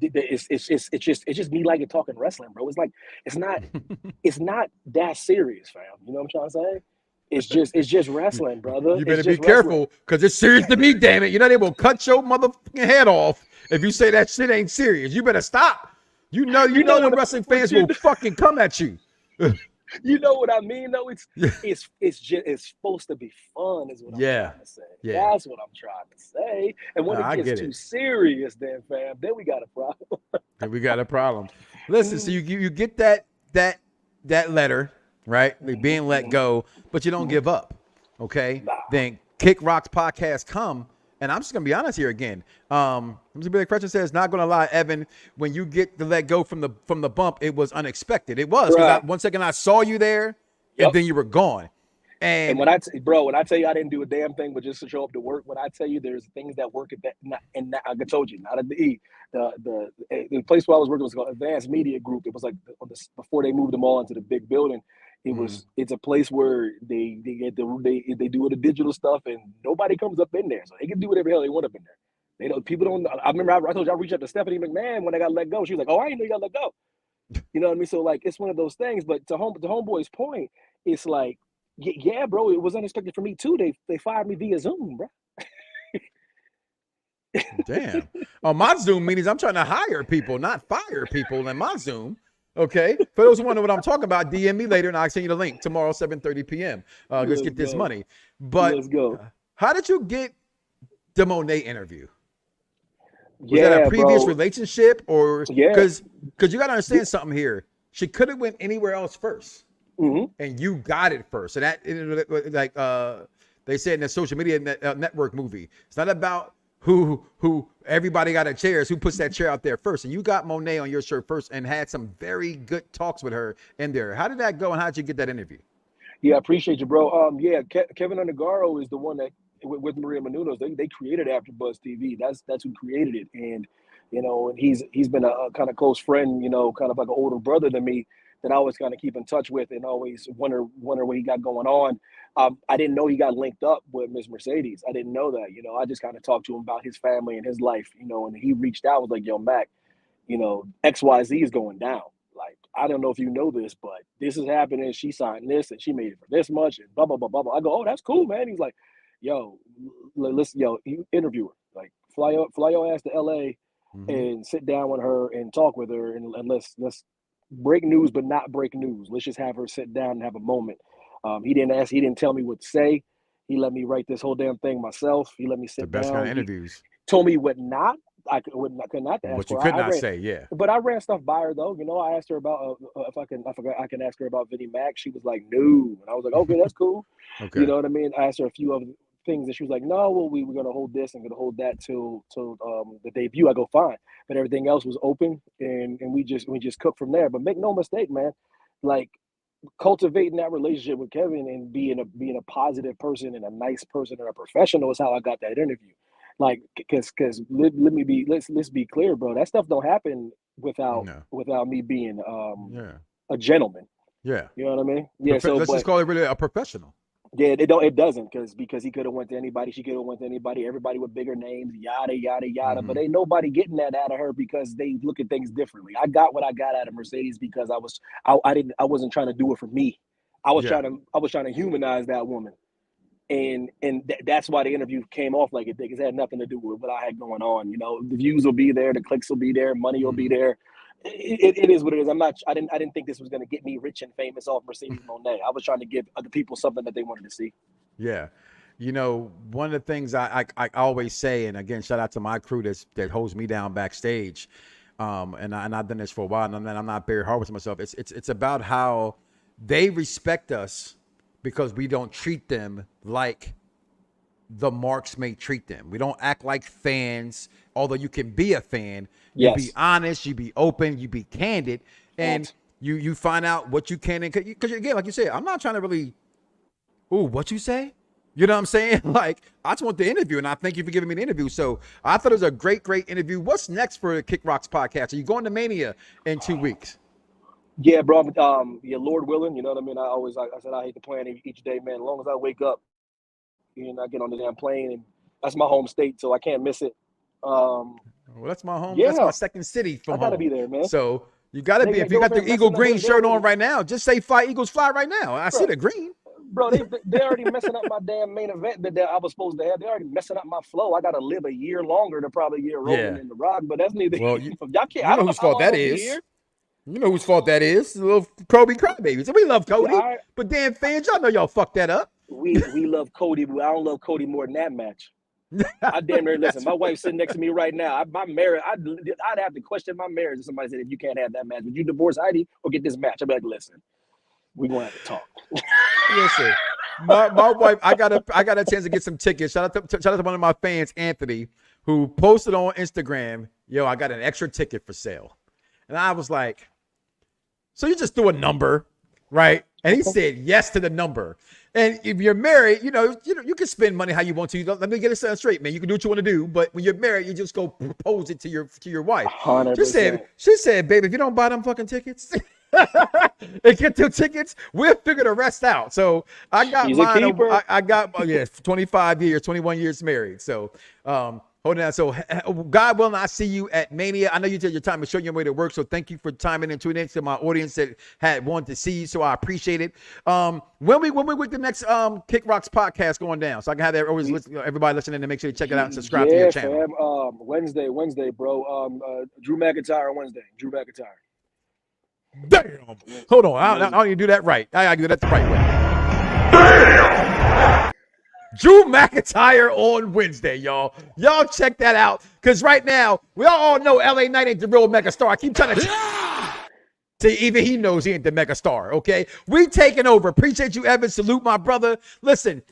it's just me like talking wrestling, bro. It's like it's not that serious, fam. You know what I'm trying to say? It's just wrestling, brother. You better be careful, because it's serious to me, damn it. You know they will cut your motherfucking head off if you say that shit ain't serious. You better stop. You know the wrestling fans will fucking come at you. You know what I mean, though? It's supposed to be fun, is what I'm trying to say. Yeah. That's what I'm trying to say. And when it gets too serious, then fam, then we got a problem. Listen, so you get that letter, right? Like being let go, but you don't give up. Okay. Then Kick Rock's podcast come. And I'm just gonna be honest here again. Mr. Billy Crutcher says, not gonna lie, Evan, when you get to let go from the bump, it was unexpected. It was, because one second I saw you there, and then you were gone. And when I tell you I didn't do a damn thing but just to show up to work, when I tell you there's things that work at that, and I told you, not at the E, the place where I was working was called Advanced Media Group. It was like before they moved them all into the big building. It's a place where they do the digital stuff, and nobody comes up in there, so they can do whatever the hell they want up in there. They don't. People don't. I remember I told you I reached out to Stephanie McMahon when I got let go. She was like, "Oh, I didn't know you got let go." You know what I mean? So like, it's one of those things. But to homeboy's point, it's like, yeah, bro, it was unexpected for me too. They fired me via Zoom, bro. Damn. On my Zoom meetings, I'm trying to hire people, not fire people in my Zoom. Okay. For those who wonder what I'm talking about, DM me later and I'll send you the link tomorrow, 7:30 p.m. Let's get this money. But let's go. How did you get the Mone interview? Was that a previous relationship, or because you got to understand something here? She could have went anywhere else first, and you got it first. And that, like they said in the social media network movie, it's not about who everybody got a chair. It's who puts that chair out there first. And you got Mone on your shirt first and had some very good talks with her in there. How did that go, and how did you get that interview? Yeah, I appreciate you, bro. Kevin Undergaro is the one that with Maria Menounos, they created AfterBuzz TV. That's who created it, and and he's been a kind of close friend, kind of like an older brother than me that I always kind of keep in touch with and always wonder what he got going on. I didn't know he got linked up with Miss Mercedes. I didn't know that. I just kind of talked to him about his family and his life, and he reached out, was like, yo, Mack, XYZ is going down. Like, I don't know if you know this, but this is happening. She signed this and she made it for this much and blah, blah, blah, blah, blah. I go, oh, that's cool, man. He's like, yo, listen, interview her. Like, fly your ass to LA and sit down with her and talk with her and let's break news, but not break news. Let's just have her sit down and have a moment. He didn't tell me what to say. He let me write this whole damn thing myself. He let me sit down. The best kind of interviews. Told me what not. I could not ask. What you could not say, yeah. But I ran stuff by her though. I asked her about if I can ask her about Vinnie Mac. She was like, no, and I was like, okay, that's cool. Okay. You know what I mean? I asked her a few things, and she was like, no, well, we were gonna hold this and gonna hold that till the debut. I go, fine, but everything else was open, and we just cooked from there. But make no mistake, man, like cultivating that relationship with Kevin and being a positive person and a nice person and a professional is how I got that interview. Like, because let's be clear, bro. That stuff don't happen without me being a gentleman. Yeah, you know what I mean. Yeah, so let's just call it really a professional. Yeah, it doesn't because he could have went to anybody, she could have went to anybody, everybody with bigger names, yada yada yada. Mm-hmm. But ain't nobody getting that out of her because they look at things differently. I got what I got out of Mercedes because I wasn't trying to do it for me. I was trying to humanize that woman, and that's why the interview came off like it did. Because it had nothing to do with what I had going on. You know, the views will be there, the clicks will be there, money will be there. It is what it is. I didn't think this was going to get me rich and famous off Mercedes Mone. I was trying to give other people something that they wanted to see. Yeah. You know, one of the things I always say, and again, shout out to my crew that holds me down backstage. And I've done this for a while, and I'm not very hard with myself. It's about how they respect us because we don't treat them like the marks may treat them. We don't act like fans, although you can be a fan. You be honest, you be open, you be candid, and you find out what you can. Because again, like you said, I'm not trying to really, what you say? You know what I'm saying? Like, I just want the interview, and I thank you for giving me the interview. So I thought it was a great interview. What's next for the Kick Rocks podcast? Are you going to Mania in 2 weeks? Yeah, bro. Lord willing, you know what I mean? I said I hate to plan each day, man. As long as I wake up and I get on the damn plane, and that's my home state, so I can't miss it. Well, that's my home. Yeah. That's my second city from home. I gotta be there, man. So you gotta be. If you got the Eagle green shirt on right now, just say "Fly Eagles Fly" right now. I see the green. Bro, they already messing up my damn main event that I was supposed to have. They already messing up my flow. I gotta live a year longer to probably get Roman in the Rock, but that's neither. Well, y'all can't. You know whose fault that is. You know whose fault that is. The little Kobe crybabies. And we love Cody, but damn fans, y'all know y'all fucked that up. We love Cody, but I don't love Cody more than that match. I damn near listen. My wife's sitting next to me right now. My marriage, I'd have to question my marriage if somebody said, if you can't have that match, would you divorce Heidi or get this match? I'd be like, listen, we're gonna have to talk. Listen, my wife, I got a chance to get some tickets. Shout out to one of my fans, Anthony, who posted on Instagram, yo, I got an extra ticket for sale. And I was like, so you just threw a number, right? And he said yes to the number. And if you're married, you can spend money how you want to. Let me get it straight, man. You can do what you want to do, but when you're married, you just go propose it to your wife. 100%. She said, baby, if you don't buy them fucking tickets and get them tickets, we'll figure the rest out. So I got mine. I got 25 years, 21 years married. So hold on. So God willing, I see you at Mania. I know you did your time to show your way to work. So thank you for timing and tuning in to my audience that had wanted to see you. So I appreciate it. When we with the next Kick Rocks podcast going down, so I can have everybody listening to make sure you check it out and subscribe to your channel. Fam. Wednesday, bro. Drew McIntyre Wednesday. Drew McIntyre. Damn. Hold on. I don't even do that right. I gotta do that the right way. Damn. Drew McIntyre on Wednesday, y'all. Y'all check that out. Because right now, we all know LA Knight ain't the real megastar. I keep trying to see, even he knows he ain't the megastar, okay? We taking over. Appreciate you, Evan. Salute my brother. Listen,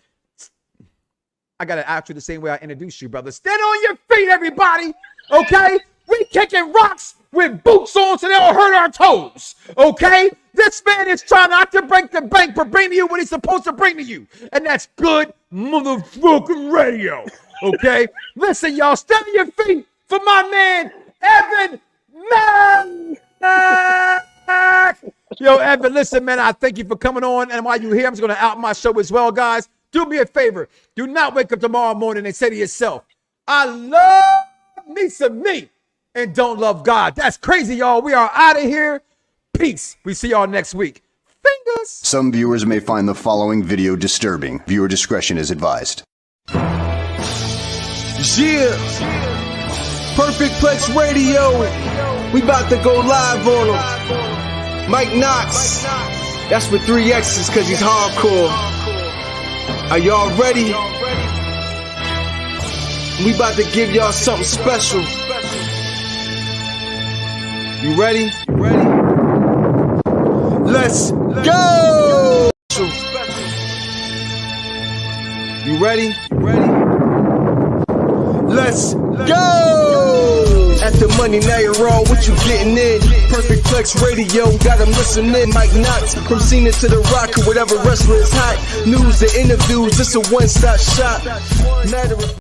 I got to act you the same way I introduced you, brother. Stand on your feet, everybody, okay? We kicking rocks with boots on so they don't hurt our toes, okay? This man is trying not to break the bank for bringing you what he's supposed to bring to you. And that's good motherfucking radio, okay? Listen, y'all, stand on your feet for my man, Evan Mack. Yo, Evan, listen, man, I thank you for coming on. And while you're here, I'm just going to out my show as well, guys. Do me a favor. Do not wake up tomorrow morning and say to yourself, I love me some me and don't love God. That's crazy, y'all. We are out of here. Peace. We see y'all next week. Fingers. Some viewers may find the following video disturbing. Viewer discretion is advised. Yeah. Perfect Plex Radio. We about to go live on him. Mike Knoxxx. That's with 3 X's because he's hardcore. Are y'all ready? We about to give y'all something special. You ready? Let's go! You ready? Let's go! At the money, now you're all what you getting in. Perfect Plex Radio, got them listening. Mike Knoxxx, from Cena to the Rock, or whatever wrestler is hot. News and interviews, it's a one-stop shop. Matter of